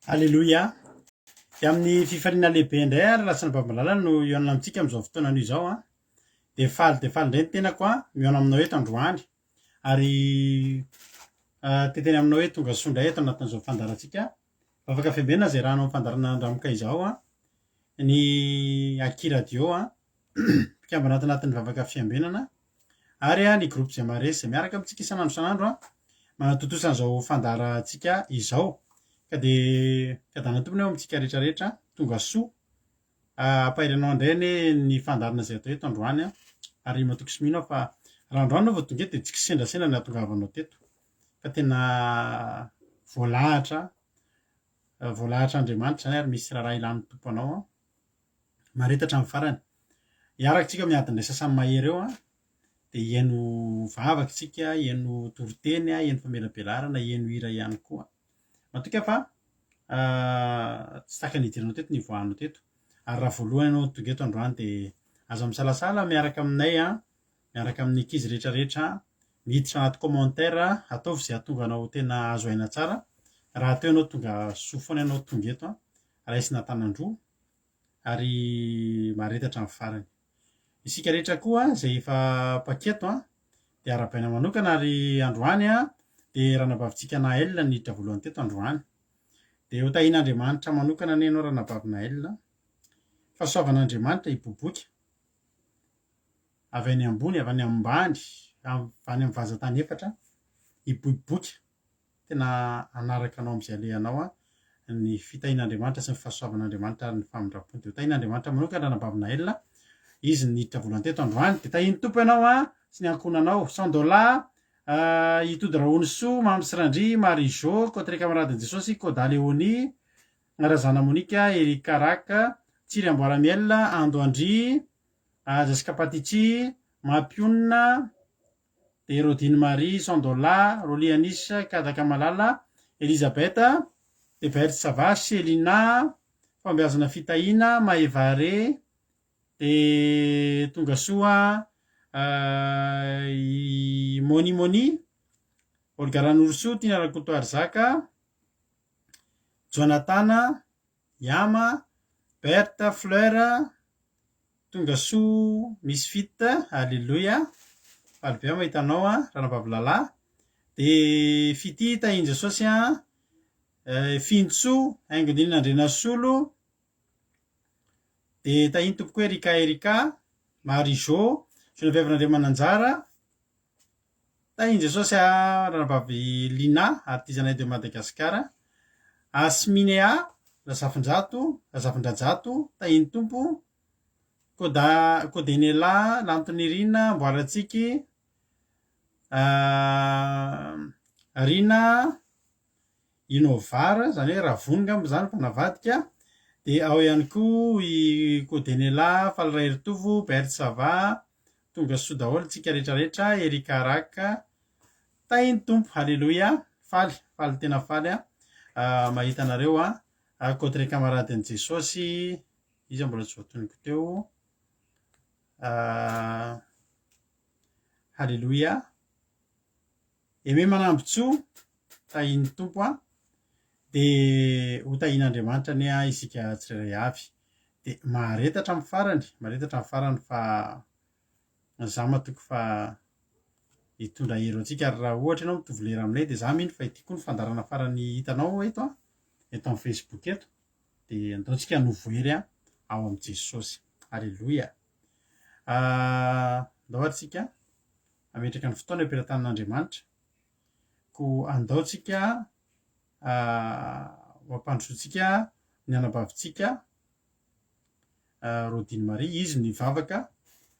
Alleloia. Dia amin'ny fifaliana lehibe indray ary lasina babalala no ihaonana amintsika amin'izao fotoana anio izao a. Dia faly indray ny tenako a mihaona aminao eto androany. Ary teteny aminao hoe tonga soa indray eto anatin'izao fandaharantsika. Afaka fiambena izay raha anao fandarana andramika izao a. Ny Aki Radio a mpikambana ato anatin'ny vavaka fiambenana. Ary ny groupe Zay Mare izay miaraka amintsika isan'andro isan'andro a manatotosana izao fandaharantsika izao. Ka dia fiadanana tompony eo amintsika rehetrarehetra tonga soa. Ampahiranao indray ny fandarana izay atao eto androany a. Ary matoky sy mino aho fa raha androany vao tonga eto dia tsy kisendrasendra ny ahatongavanao teto. Fa tena voalahatra Andriamanitra izany ary misy raha ilan'ny tompo anao a. Maretatra amin'ny farany. Hiarakantsika miadin-drasa samy mahery eo a. Dia hiaino vavaka isika, hiaino toriteny, hiaino famelabelarana, hiaino hira ihany koa. Matoka fa tsy taka ny hidiranao teto ny voahanao teto. Ary raha voalohany ianao tonga eto androany dia aza misalasala miaraka aminay a, miaraka amin'ny ankizy rehetrarehetra, miditra anaty commentaire, ataovy izay ahatonga anao tena azo aina tsara. Raha atao ianao tonga soa foana ianao tonga eto a, raisina tanandroa ary maharetatra amin'ny farany. Isika rehetra koa izay efa mpaketo a dia arabaina manokana ary androany a dia ranabavitsika Naël niditra voalohany teto androany. Dia ho tahian'Andriamanitra manokana anie ianao ranabavy Naël. Fahasoavan'Andriamanitra hiboboka avy any ambony, avy any ambany, avy any amin'ny vazantany efatra hiboboka. Tena anaraka anao amin'izay alehanao a ny fitahian'Andriamanitra sy ny fahasoavan'Andriamanitra ary ny famindrampony. Dia ho tahian'Andriamanitra manokana ranabavy Naël. Izy niditra voalohany teto androany dia tahiny tompo ianao a sy ny ankonanao. $100 hitody Raonisoa, Mamy Sirandry, Marie-Jo, Côté Camarade Jesosy, Koda Léonie, Razana Monika, Erika Raka, Tsiry Amboaramiel, Ando Andry, Jessica Patichi, Mapiona, dia Rodine Marie, $100, Roly Anis, Kadaka Malala, Elisabeth, dia Berthe Savasy, Elina, Fambeazana Fitahiana, Maevare, dia tonga soa Moni, Olga Ranoroso, Tina Rakoto Arzaka, Jonathan, Yama, Berthe, Fleur, tonga soa Misfit, Alléluia, faly be mahitanao a, ranabavy lalahy, dia Fity tahiny Jesosy a, Fintso, Haingondinina Andrenasolo, dia tahiny tompoko hoe Erika, Marie-Jo, Geneviève Nandriamananjara, tahiny jesosy ranabavy lina artizanay de Madagasikara Asminea zafindrajato tahiny tompo Kodenela Lantonirina Mboaratsiky Rina Inovara zany hoe ravonga amy zany mpanavadika de ao ihany koa i Kodenela Falirairytovo Bertsava tonga soa daholo tsika rehetrarehetra Erika Raka tahiny tompo halleloia faly tena faly mahita anareo kotre kamaradin'i Jesosy izy mbola tsy voatoniko teo halleloia eme manambotsoa tahiny tompo de ho tahin'Andriamanitra ania isika tsirairay avy de maharetatra amin'ny farany fa za matoko fa hitondra hero antsika ary raha ohatra ianao mitovy lera aminay de za mino fa ity koa ny fandarana farany hitanao eto amin'ny Facebook eto de andaontsika novoery ao amin'ny Jesosy halleloia andao ary tsika ametraka ny fotoana ampelantanan'Andriamanitra ko andaotsika mampandrosotsika ny anabavitsika Rodine Marie izy ny vavaka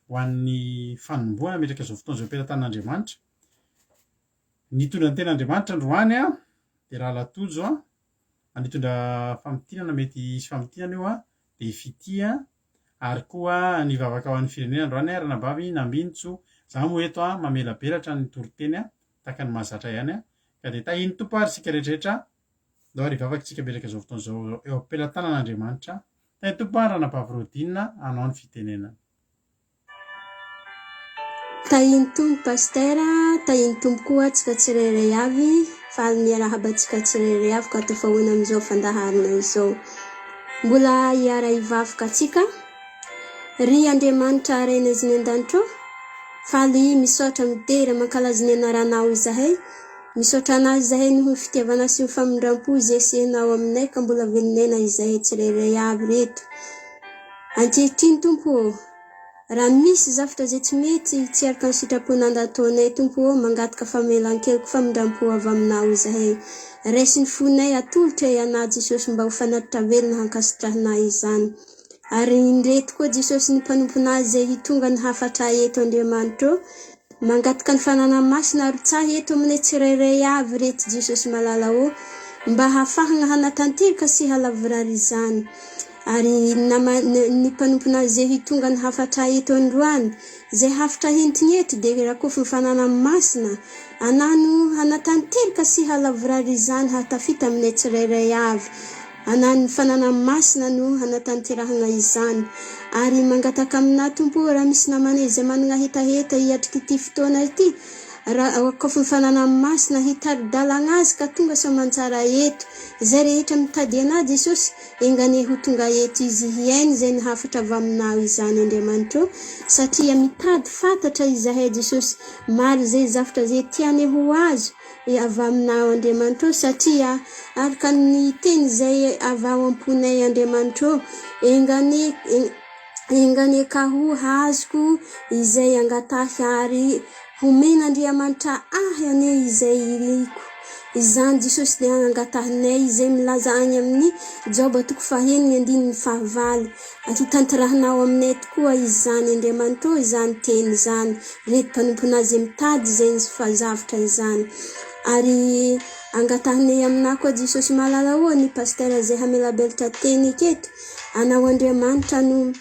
ho an'ny fanomboana ametraka zao fotoana zao ampelantanan'Andriamanitra nitondra ny ten'Andriamanitra androany de raha latojo nitondra famitinana mety isy famitinana io de fitia ary koa ny vavaka ho an'ny firenena androany ranabavy Nambintso za moa eto mamelabelatra ny toriteny tahaka ny mahazatra ihany ka de tahiny tompo ary sika rehetrarehetra ndao ary vavaka tsika ametraka zao fotoana zao eo ampelantanan'Andriamanitra tahiny tompo ranabavy Rodine anao ny fitenenana tahiny tompo pastera tahiny tompo koa tsika tsirairay avy fa miarahabantsika tsirairay avy ka tofahoana amin'izao fandaharana izao mbola hiara hivavaka atsika ry Andriamanitra rena izy ny an-danitro faly misaotra mitery mankalazy ny anaranao izahay misaotra anazy izahay noho ny fitiavana sy ny famindram-po zesenao aminay ka mbola velonena izahay tsirairay avy reto ankehitriny tompo raha misy zavatra zay tsy mety tsy araka ny sitrapon'andataonay tompo mangataka famelan-keloko famindram-po avy aminao izahay raisy ny fonay atolotra ianà Jesosy mba ho fanatitra velona hankasitrahanay izany ary ndreto koa Jesosy ny mpanomponazy zay hitonga ny hafatra eto Andriamanitra mangataka ny fanana masina ary tsahy eto aminay tsirairay avy reto Jesosy malala mba hafahana hanatanteraka sy halavirary izany ary ny mpanomponazy zay hitonga ny hafatra eto androany zay hafatra hentiny eto de rakofy ny fanana masina anano hanatanteraka sy halavirary izany hatafita aminay tsirairay avy anano fanana masina no hanatanterahana izany ary mangataka amina tompo raha misy namana izay manana hetaheta hiatriky ity fotoana ity raha kofy ny fanana masina hitari-dalana azy ka tonga sa mantsara eto zay rehetra mitady anà Jesosy engane ho tonga eto izy hiainy zay ny hafatra avy aminao izany Andriamanitra satria mitady fantatra izahay Jesosy maro zay zavatra zay tiany ho azo avy aminao Andriamanitra satria araka ny teny zay avy ao am-ponay Andriamanitra engane ka ho azoko izay angatahy ary homen'Andriamanitra ane izay iriko izany Jesosy de angatahinay izay milaza any amin'ny Joba 4:5 atotantarahanao aminay tokoa izany Andriamanitra izany teny izany reto mpanomponazy mitady izay ny fazavatra izany ary angatahinay aminao koa Jesosy malala ny pastera zay hamelabelatra teny eketo anao Andriamanitra no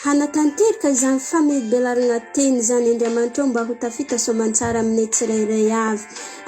hanatanteraka izany famebelarana teny izany Andriamanitra mba ho tafita soamantsara aminay tsirairay avy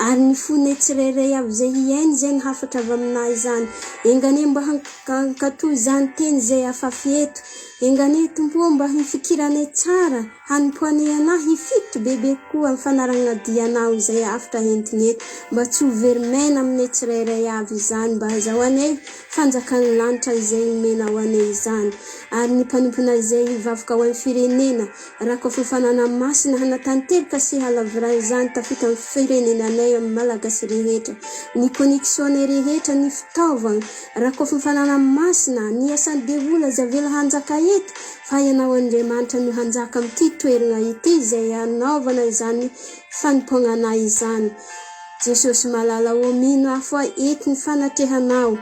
ary ny fonay tsirairay avy zay hiainy zay ny hafatra avy aminay izany engane mba hankatoy izany teny zay afafy eto engane tompo mba hifikiranay tsara hanimpoanay anà hifitro bebe koa amin'ny fanarana dianao izay afatra entiny eto mba tsy ho verimena aminay tsirairay avy izany mba hazahoanay fanjakan'ny lanitra izay menao anay izany ary ny mpanomponazy izay hivavaka ho an'ny firenena raha koa fanana masina hanatanteraka sy halavirary izany tafita amin'ny firenenanay amin'ny malagasy rehetra ny connexionnay rehetra ny fitaovana raha koa fanana masina ny asan'ny devola zavela hanjaka eto fa ianao Andriamanitra no hanjaka amin'ity toerana ity izay anaovana izany fanompoana izany. Jesosy malala omino afo eto ny fanatrehanao,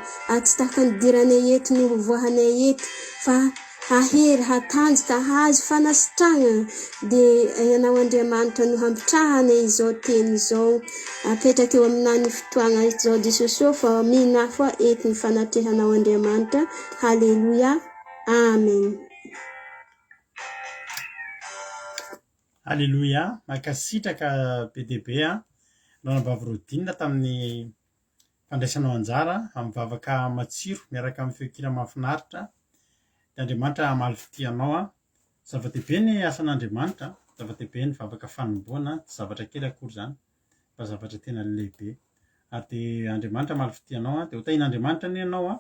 tsy taka ny diranay eto no voahanay eto fa ahery hatanjaka hazo fanasitrahana dia ianao Andriamanitra no hampitrahanay izao teny izao. Apetraka eo aminany fotoana izao Jesosy fa omino afo eto ny fanatrehanao Andriamanitra. Haleluya, amen. Haleluya, makasitraka be dia be ranabavy Rodinina tamin'ny fandraisanao anjara amin'ny vavaka matsiro miaraka amin'ny feokira mahafinaritra. Dia Andriamanitra malifitianao zava-dehibe ny asan'Andriamanitra, zava-dehibe ny vavaka fanomboana, tsy zavatra kely akory izany fa zavatra tena lehibe. Ary dia Andriamanitra malifitianao dia ho tahin'Andriamanitra ny ianao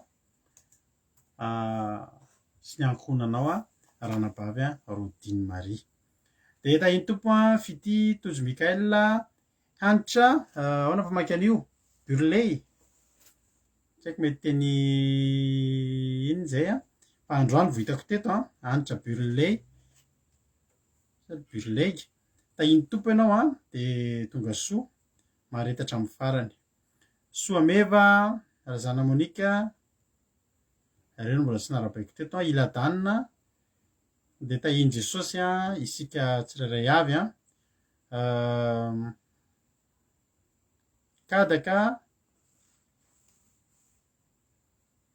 sy ny ankohonanao ranabavy Rodiny Maria. Dia tahiny tompo fity tojo Mikael hanitra ahoana famaky an'io Burley, tsy haiko mety teny iny izay fa androany vohitako teto hanitra Burley tahiny tompo ianao dia tonga soa maharetatra amin'ny farany. Soa meva Razana Monika, ireo mbola tsy narabaiko teto Iladanina, dia tahiny Jesosy isika tsirairay avy Kadaka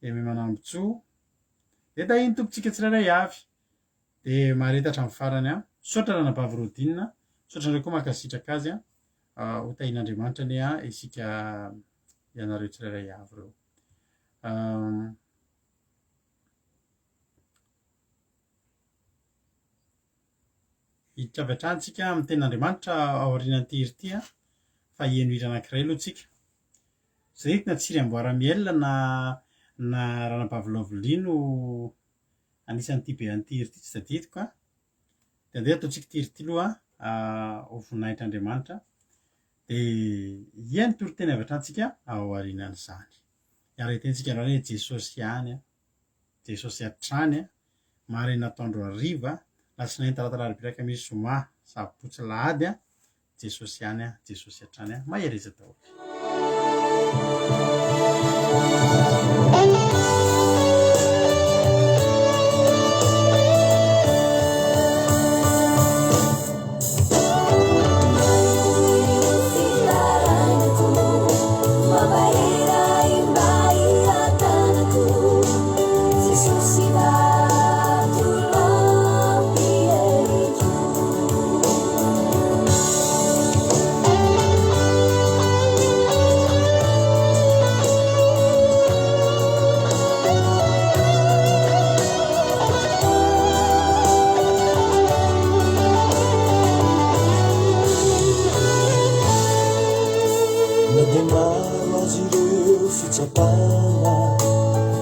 Manambotso, dia tahiny tompontsika tsirairay avy dia maharetatra amin'ny farany sotra ranabavy Rodinina, sotra indray koa makasitraka azy ho tahin'Andriamanitra anie isika ianareo tsirairay avy ireo. Hiditra avy hatrany amin'ny tenin'Andriamanitra ao aorianan'ity heri ity fa hieno hira anankiray aloha tsika. Zay na tsiry amboara-miel na ranabavy Lovely no anisan'ity be an'ity heri ity tsy tadidiko dia andeha ataontsika ity heri ity aloha ho voninahitran'Andriamanitra dia hieno toriteny avy hatrany ao aorianan'izany. Iara itentsika raha hoe Jesosy ihany Jesosy hatrany maraina atoandro hariva lasinainy taratara aribiraka misy zoma sabotsy lahady Jesosy ihany Jesosy hatrany mahereza daholo.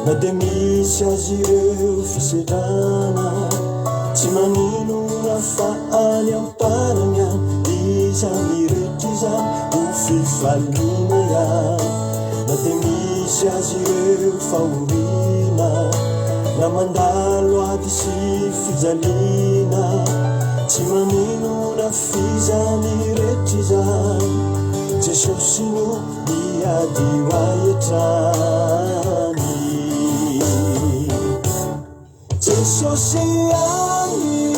Na dia misy azy ireo fiserana tsy maninona fa any amparany izany rehetra izany ho fifaliana na dia misy azy ireo fahoriana na mandalo ady sy fijaliana tsy maninona fizany rehetra izany Jesosy no miady hoaetrany Jesosy ani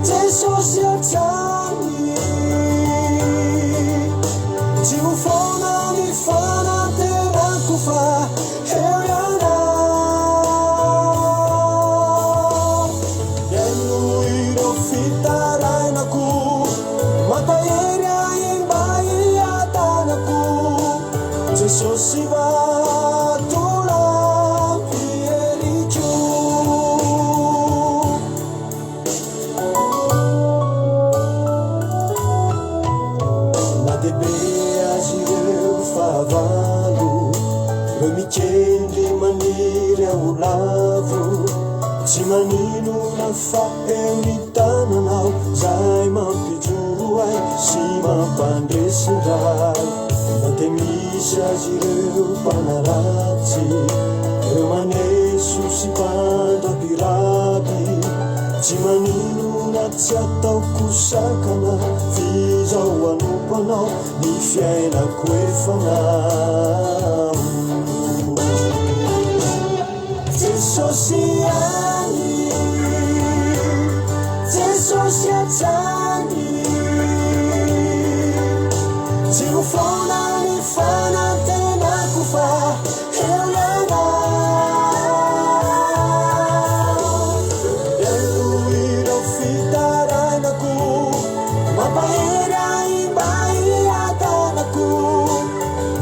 Jesosy hatrany tsy ho foana ny fanatenako fa eo ianao iano ireo fitarainako matahery aimba iatanako Jesosy tsy maninona fa eo ny tananao zay mampijoro ay sy mampandresin-dray na dia misy azy ireo mpanaratsy reo maneso sy mpandapiraty tsy manino na tsy ataoko sakana fizao anompanao ny fiainako efanao Jesosy any Jesosy atsany tsy ho fona ny fanantenako fa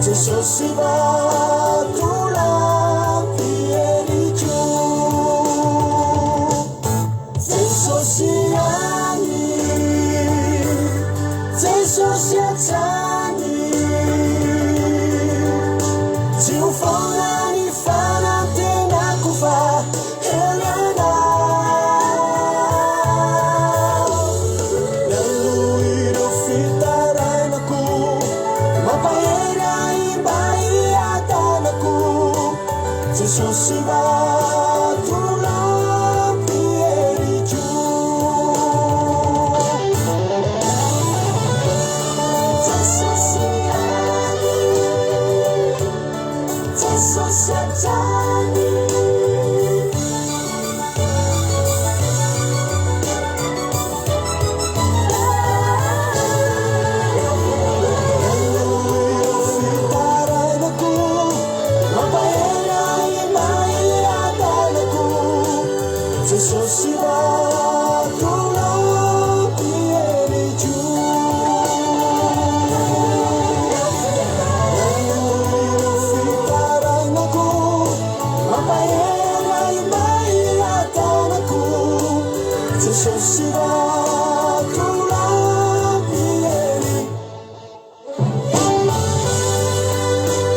Jesosy vatolampy ericho Jesosy any Jesosy atsany tsy ho fona ny fanantenako fa Elianao lelo ireo fitarainako Jesosy vatolampy ericho Jesosy any Jesosy atsany Jesosy vatolampy ericho fitarainako mampaela imaiatanako Jesosy vatolampy ericho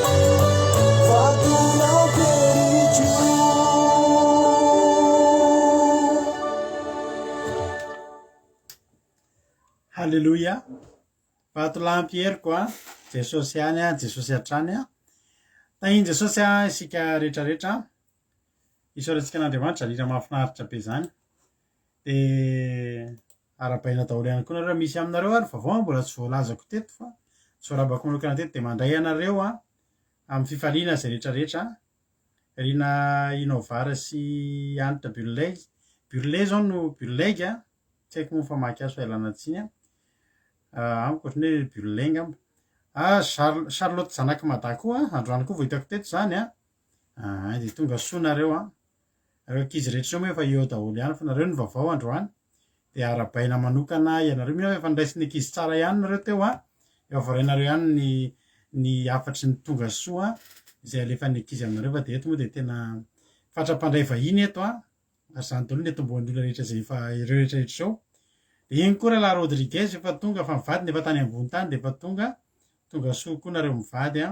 Halleluja vatolampy eriko a Jesosy any a Jesosy atrany a tahiny Jesosy a isika rehetrarehetra isaorantsika an'Andriamanitra rira mahafinaritra be zany de arabaina daholo ihany koa nareo misy aminareo ary vavao mbola tsy voalazako teto fa tsy voarabako manokana teto de mandray anareo a amin'ny fifaliana zay rehetrarehetra rina inovara sy anitra burley zao no burleg a tsy haiko moa famaky azo fahalana tsiny amiko ohatrany hoe burley ngamba Charlotte zanaky madako androany koa voitako teto zany de tonga soa nareo reo ankizy rehetra zao moa efa eo daholo ihany fa nareo ny vaovao androany de arabaina manokana ianareo mihitsy efa ndraisin'ny ankizy tsara ihany nareo teo efa voarainareo ihany ny afatry ny tonga soa izay alefa ny ankizy aminareo fa de eto moa de tena fatrapandray vahiny eto ary zany daholo ny eto ambony olona rehetra zay efa ireo rehetrarehetra zao de iny koa raha Rodriguez efa tonga fa mivady nefa tany ambony tany de efa tonga soa koa nareo mivady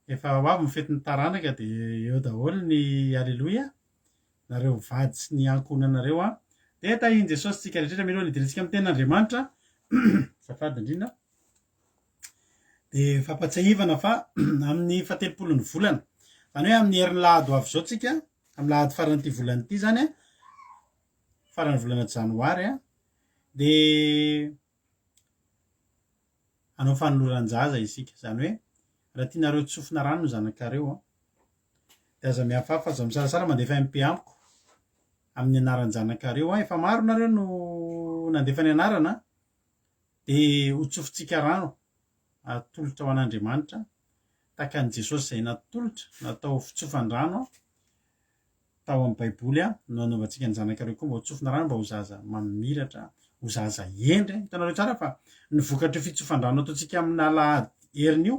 efa avy mifety ny taranaka de eo daholo ny alleluia nareo mivady sy ny ankonanareo de tahiny Jesosy tsika rehetra miloha nidirantsika amin'ny tenin'Andriamanitra safady indrindra de fampatsiahivana fa amin'ny fatelopolon'ny volana zany hoe amin'ny herin'ny lahady ho avy zao tsika amin'ny lahady faran'ity volana ity zany faran'ny volana janoary de anao fanoloran-jaza isika zany hoe raha tianareo tsofina rano no zanakareo de aza mihafafa aza misarasara mandefa MP amiko amin'ny anaran'ny zanakareo efa maro nareo no nandefa ny anarana de ho tsofintsika rano atolotra ho an'Andriamanitra tahaka an' Jesosy zay natolotra natao fitsofandrano tao amin'ny baiboly no anaovantsika ny zanakareo koa mba ho tsofina rano mba ho zaza mamiratra ho zaza endry hitanareo tsara fa ny vokatra fitsofan-drano ataontsika amin'ny alahady herin'io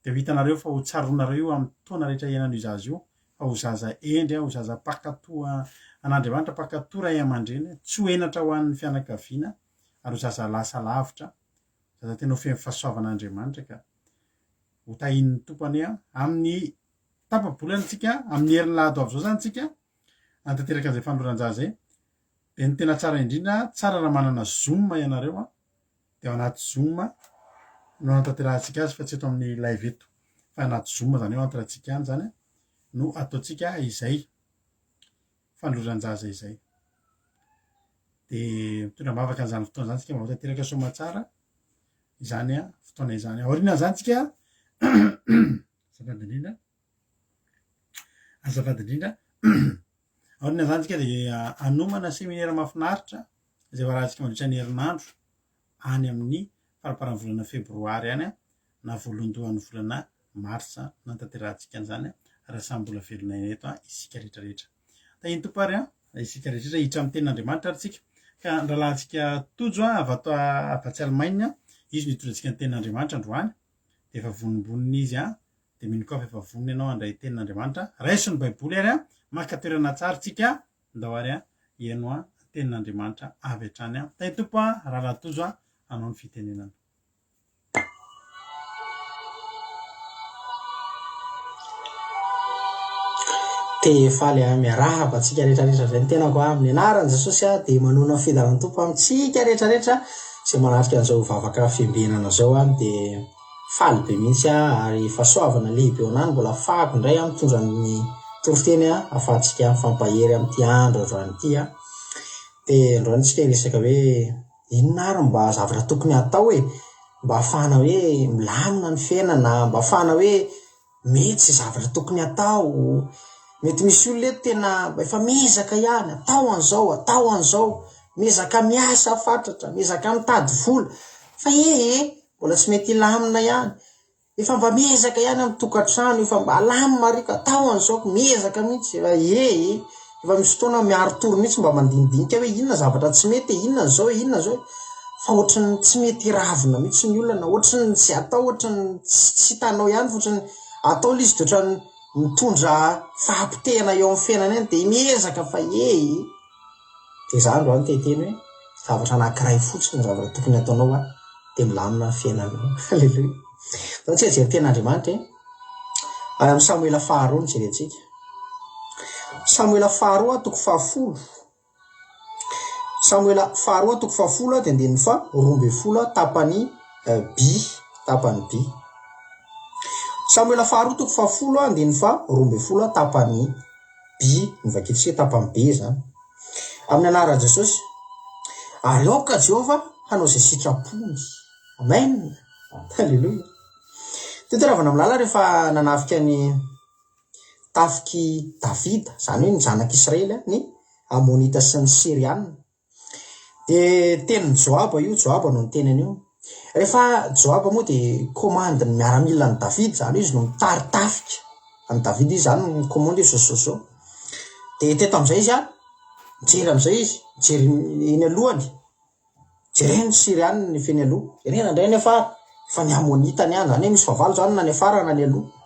de hitanareo fa ho tsaronareo io amin'ny taona rehetra iainan' io zaza io fa ho zaza endry ho zaza pakatoa an'Andriamanitra pakatoa ray aman-dreny tsy ho enatra ho an'ny fianakaviana ary ho zaza lasa lavitra zaza tena ho fahasoavan'Andriamanitra ka ho tahin'ny tompony amin'ny tapabolantsika amin'ny herin'ny lahady avy zao zany tsika antanteraka an'izay fanoloran-jaza zay de ny tena tsara indrindra tsara raha manana zoom ianareo de ao anaty zoom no antanterantsika azy fa tsy eto amin'ny live eto fa anaty zoom zany eo antorantsika any zany no ataontsika izay fandroran-jaza izay de mitondra mavaka an'izany fotoana zany tsika mba tanteraka somatsara izany a fotoana izany aoriana zany tsika azafady indrindra aoriana zany tsika de anomana seminaire mahafinaritra izay varahantsika mandritra ny herinandro any amin'ny faraparan'ny volana febroary any a na voalohandohan'ny volana marsa nantanterantsika an'izany raha samy mbola velona eto isika rehetrarehetra ta iny topary isika rehetrarehetra hiditra amin'ny tenin'Andriamanitra ary tsika ka andralantsika tojo avy ato afa-tsy Alemaina izy no hitondrantsika ny tenin'Andriamanitra androany de efa vonimboniny izy de minoko afa efa voniny ianao andray tenin'Andriamanitra raisiny baiboly ary maka toerana tsara tsika ndao ary ieno tenin'Andriamanitra avy hatrany ta iny tompo raha tojo anao ny fitenenana faly miarahaba tsika rehetrarehetra zay ny tenako amin'ny anarany Jesosy de manona ny fidaran'ny tompo amintsika rehetrarehetra zay manatrika an'izao vavaka fiambenana zao de faly be mihitsy ary fahasoavana lehibe ao anany mbola fako indray mitondra ny toroteny ahafahantsika mifampahery amin'ity andro androany ity de androany tsika resaka hoe inona ary mba zavatra tokony atao mba ahafahana hoe milamina ny fiainana mba ahafahana hoe mety zavatra tokony atao mety misy olona tena efa mezaka ihany atao an'izao mezaka miasa fatratra mezaka mitady vola fa mbola tsy mety lamina ihany efa mba mezaka ihany amin'ny tokantrano efa mba lamina marika atao an'izao mezaka mihitsy efa misy fotoana miaro toro mihitsy mba mandinidinika hoe inona zavatra tsy mety inona zao fa ohatrany tsy mety ravina mihitsy ny olona ohatrany tsy atao ohatrany tsy hitanao ihany fotrany atao izy de ohatrany mitondra fahampitehana eo amin'ny fiainana eny de miezaka fa de zany androany teteny hoe zavatra anankiray fotsiny zavatra tokony ataonao de milamina ny fiainana halleluja donc tsy jery ten'Andriamanitra ary amin'ny Samuela faharoa ny jerentsika Samuela faharoa toko fahafolo Samuela faharoa toko fahafolo de andininy fa 12 tapany B Samuela faharoa toko fahafolo andininy fa 12 tapany B mivakitsika tapany B zany amin'ny anaran'i Jesosy ary aoka Jehova hanao izay sitrapony amen halleluja toeteravana milala rehefa nanafika ny tafiky Davida zany hoe ny zanak'Israely ny Amonita sy ny Siriana de teny Joaba no ny tenany io rehefa Joaba moa de commande ny miaramila ny Davida zany izy no mitary tafika any Davida izy zany ny commande sososo de teto am'izay izy mijery am'izay izy mijery eny alohany jereny Siriana ny feny aloha jerena indray nefa fa ny Amonita ny any zany hoe misy favalo zany na ny afara na ny aloha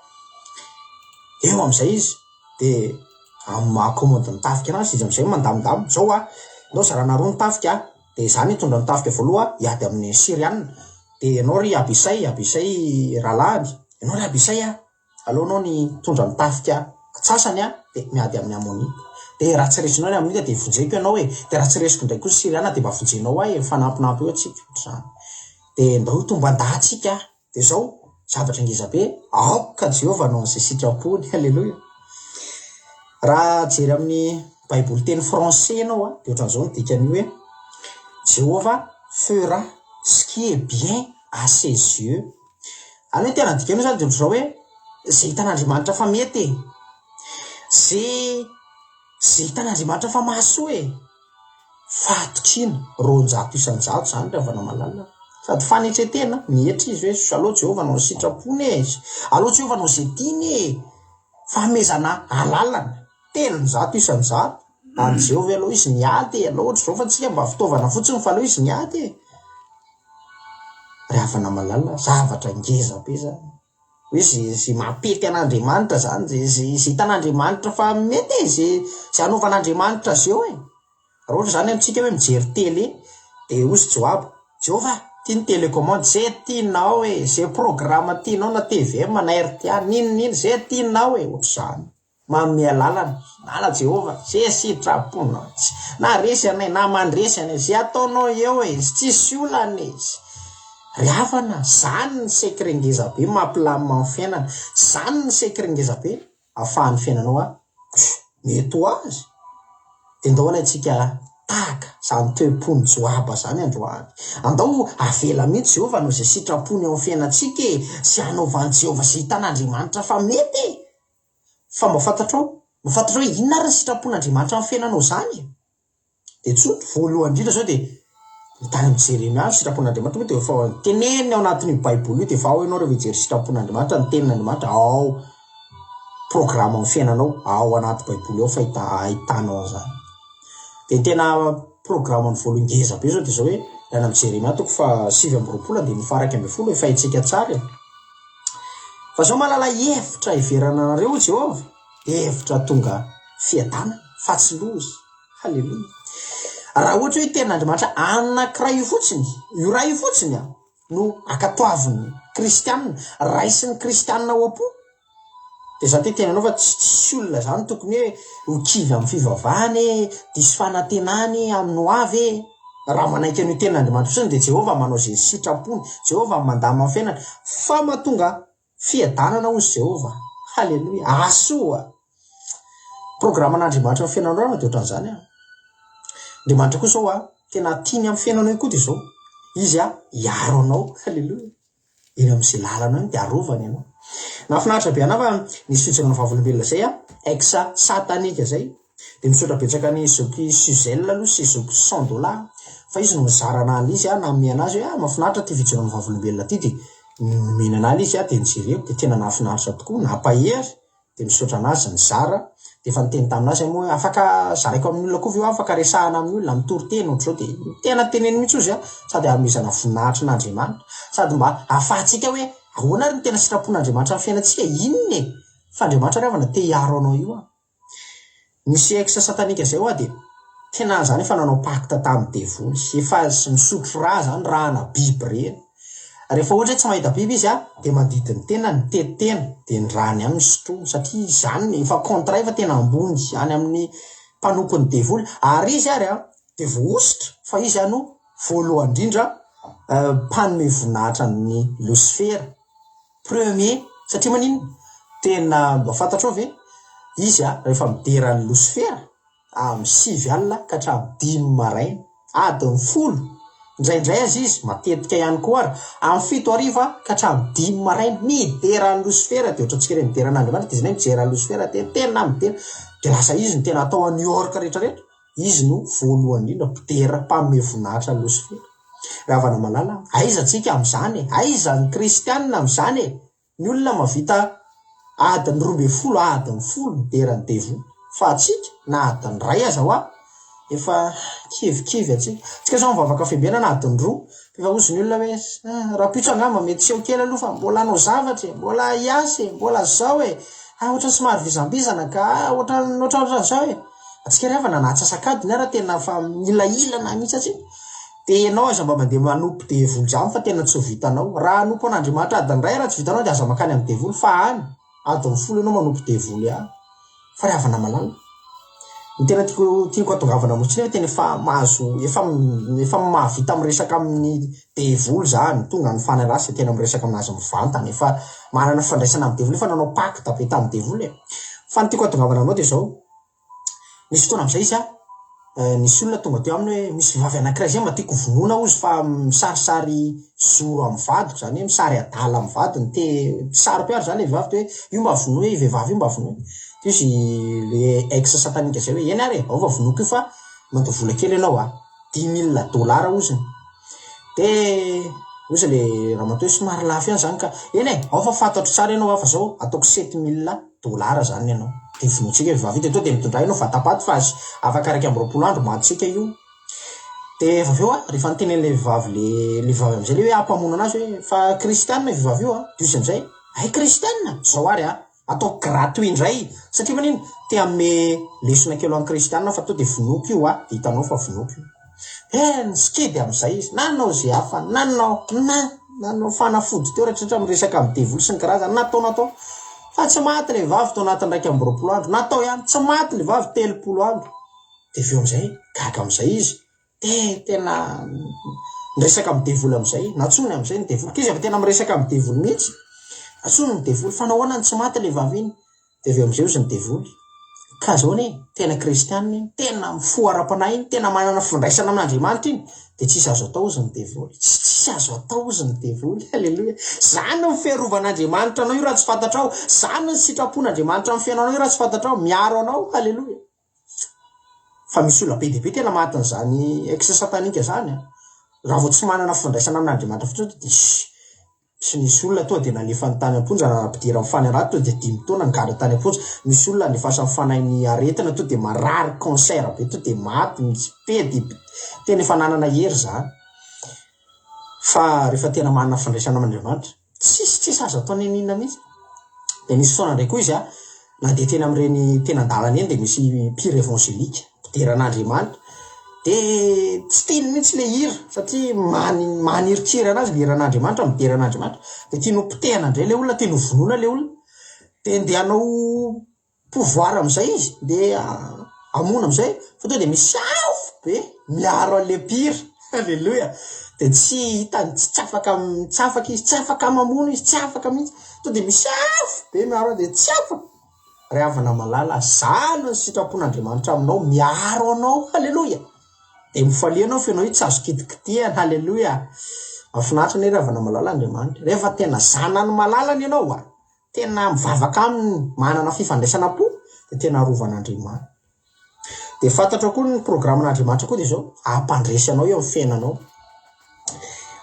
eo am'izay izy de mahacommande ny tafika anazy izy am'izay mandamindamy zao ndao zarana roa ny tafika de zany hitondra ny tafika voaloha hiady amin'ny Siriana de ianao ry Abisay ralahany ianao ry Abisay alohanao ny tondra ny tafika atsasany de miady amin'ny Amonita de raha tsy resinao ny Amonita de vonjeko ianao de raha tsy resiko ndray koa Siriana de mba vonjenao fanampinampy eo atsika zany de ndao tomban-datsika de zao zavatra ngezabe aoka Jehova no an'izay sitrapony halleluja raha jery amin'ny baiboly teny français ianao de ohatran'izao ny dikany hoe Jehova fera ce qui est bien à ses yeux any hoe tena dikany zany de ohatr'izao hoe zay hitan'Andriamanitra fa mety zay hitan'Andriamanitra fa mahasoa fatotrina 200 zany ravana malala sady fanetretena mietra izy hoe allo Jehova no sitrapony allo Jehova no zay tiny famezana alalana 300 any Jehova aloha izy niady aloha ohatra zao fa tsika mba fitaovana fotsiny fa aloha izy niady ravana malala zavatra ngeza be zany hoe zay mampety an'Andriamanitra zany zay hitan'Andriamanitra fa mety zay anaovan'Andriamanitra zeo raha ohatra zany amintsika hoe mijery télé de ozy Joaba Jehova tiany télécommande zay tianao zay programme tianao na TVM na RTA ninonino zay tianao ohatr'izany manome lalana nala Jehova zay sitrapona na resy anay na mandresy anay zay ataonao eo tsisy olana riavana zany ny secret ngeza be mampilamina amin'ny fiainana zany ny secret ngeza be ahafahany fiainanao mety ho azy de ndahoana antsika taka zany toe-pony joaba zany androany andao avela mihitsy Jehova no zay sitrapony ao amin'ny fiainatsika sy anaovan'i Jehova sy hitan'Andriamanitra fa mety fa mba fantatrao hoe inona ary ny sitrapon'Andriamanitra amin'ny fiainanao zany de tsotro voalohany indrindra zao de tany amin'ny Jeremia sitrapon'Andriamanitra de efa teneny ao anatin'io Baiboly io de efa ao ianao rehefa hijery sitrapon'Andriamanitra ny tenin'Andriamanitra ao programa amin'ny fiainanao ao anaty Baiboly ao fa ahitanao an'izany de tena programany voalohany ngeza be zao de zao hoe lana amin'ny Jeremia toko fa 7 de nifaraka 10 efa hitsika tsara fa zao malala hevitra iverana anareo Jehova hevitra tonga fiadana fa tsy lozy halleluja raha ohatra hoe tenin'Andriamanitra anankiray io ray io fotsiny no akatoavin'ny kristianina raisin'ny kristianina ao am-po de za tena anao fa tsy olona zany tokony hoe ho kivy amin'ny fivavahany diso fanantenany amin'ny hoavy raha manaiky an'io tenin'Andriamanitra fotsiny de Jehova manao zay sitrapony Jehova mandama amin'ny fiainana fa mahatonga fiadanana hozy Jehova halleluja asoa programan'Andriamanitra amin'ny fiainanao de ohatran'izany Andriamanitra koa zao tena tiany amin'ny fiainanao koa de zao izy hiaro anao halleluja eny amin'izay lalana de arovany ianao nafinaritra be anafa nisy fitsangana vavolombelona zay exa satanika zay de misotra betsaka ny zoky Suzel aloha sy zoky $100 fa izy no mizarana an'izy namme anazy hoe mafinaritra ty fitsangana vavolombelona ty de mihinana izy de nijereko de tena nafinaritra tokoa napahery de misotra anazy nizara de efa niteny taminazy moa afaka zaraiko amin'ny olona koa vio afaka resahana amin'ny olona mitory-teny ohatro de tena teneny mihitsy izy sady amizana voninahitra n'Andriamanitra sady mba ahafahantsika hoe ahoana ary ny tena sitrapon'Andriamanitra amin'ny fiainantsika inona fa Andriamanitra revana te hiaro anao io nisy exa satanika zay de tena zany efa nanao pacte tamin'ny devoly efa misotro raha zany rahana biby reny rehefa ohatra tsy mahita biby izy de mandidiny tena ny tetena de ny rany amin'ny sotro satria zany efa contrat efa tena ambony any amin'ny mpanompon'ny devoly ary izy ary de voositra fa izy no voalohany indrindra mpanome voninahitra ny Lucifera premier satria manino tena mba fantatrao ve izy rehefa mideran'ny Lucifera amin'ny 9 alina ka hatramin'ny 5 maraina adiny 10 indraindray azy izy matetika ihany koa ary amin'ny 7 hariva ka hatramin'ny 5 maraina mideran'ny Lucifera de ohatra tsika mideran'Andriamanitra de izy mijeran'ny Lucifera de tena midera de lasa izy ny tena atao New York rehetrarehetra izy no voalohany indrindra mpidera mpanome voninahitra Lucifera ravana malala aiza tsika amin'izany aiza ny kristianina amin'izany ny olona mavita adiny 12 adiny 10 miderany devoly fa atsika na adiny 1 aza efa kivikivy atsika zao mivavaka fiambenana adiny 2 efa ozy ny olona hoe raha pitso angamba mety seho kely aloha fa mbola anao zavatra mbola iasy mbola zao ohatra somary vizambizana ka ohatran'izao atsika rehefa nanatsasakadiny raha tena fa milailana mihitsy atsika de ianao aza mba mandeha manompo devoly zany fa tena tsy ho vitanao raha anompo an'Andriamanitra adiny 1 raha tsy vitanao de aza makany amin'ny devoly fa any adiny 10 ianao manompo devoly fa rehavana malala ny tena tiako atongavana motsiny hoe tena efa mahazo efa mahavita miresaka amin'ny devoly zany tonga ny fanarasy tena miresaka aminazy mivantana efa manana fandraisana amin'ny devoly efa nanao pacte be tamin'ny devoly fa ny tiako atongavana aminao de zao nisy fotoana amin'izay izy nisy olona tonga teo aminy hoe misy vavy anankiray zay mba tiako vonoina ozy fa misarisary zoro amin'ny vadiko zany hoe misary adala amin'ny vadiny te sary piaro zany vehivavy te hoe io mba vonoe vehivavy io mba vonoe izy le ex satanika zay hoe eny ary aova vonoko io fa mandoa vola kely ianao $10,000 oziny de ozy le raha matoa hoe somary lafo ihany zany ka eny aova fantatro tsara ianao fa zao ataoko $7,000 zany ianao de vonotsika vehivavy de to de mitondra ianao vatapaty fa azy afaka 20 andro matsika io de vaveo rehefa nitenen'le vehivavy am'izay le hoe ampamono anazy hoe fa kristianina vehivavy io de izy am'izay ay kristianina zao ary atao gratuit indray satria manino te ame lesona kelo an'ny kristianina fa to de vonoky io de hitanao fa vonoky io niskedy am'izay izy nanao zay hafa nanao fanafody teo rehetrarehetra miresaka amin'ny devoly sy ny karazany natao fa tsy maty le vavy tao anatin'ny 20 andro natao ihany tsy maty le vavy 30 andro de veo am'izay gaga am'izay izy de tena miresaka amin'ny devoly am'izay natsony am'izay ny devoly kizy efa tena miresaka amin'ny devoly mihitsy atsony ny devoly fa nahoana ny tsy maty le vavy iny de avy am'izay izy ny devoly ka zao ne tena kristianina iny tena mifoara-panahy iny tena manana fifandraisana amin'Andriamanitra iny de tsisy azo atao izy ny devoly tsisy azo atao izy ny devoly halleloja zany ny fiarovan'Andriamanitra anao io raha tsy fantatrao zany ny sitrapon'Andriamanitra amin'ny fiainanao io raha tsy fantatrao miaro anao halleloja fa misy olona be dia be tena matin'izany exe satanika zany raha vao tsy manana fifandraisana amin'Andriamanitra fotsiny de sy misy olona toa de nalefa ny tany am-ponja napidira amin'ny fanaraty toa de 5 taona ngada tany am-ponja misy olona nefasa mifanainy aretina toa de marary cancer be toa de maty misy pedy tena efa nanana hery zany fa rehefa tena manana fifandraisana amin'Andriamanitra tsisy azo atao nenina mihitsy de nisy fotoana ndray koa izy na de tena amin'ireny tena andalana eny de misy pire évangélika mpidiran'Andriamanitra de tsy teny mihitsy le hira satria manirikiry anazy le hiran'Andriamanitra mideran'Andriamanitra de tiano potehana indray le olona tiano vonoina le olona de ndehanao pouvoir am'izay izy de amona am'izay fa tonga de misy afo be miaro an'le pire halleloja de tsy hitany tsy afaka izy tsy afaka mamono izy tsy afaka mihitsy tonga de misy afo be miaro de tsy afaka ray havana malala zany ny sitrapon'Andriamanitra aminao miaro anao halleloja de mifalianao fianao io tsy azo kitikitihana halleloja mahafinaritra ny ravana malala Andriamanitra rehefa tena zanany malalany ianao tena mivavaka aminy manana fifandraisana po de tena arovan'Andriamanitra de fantatra koa ny programan'Andriamanitra koa de zao ampandresy anao eo amin'ny fiainanao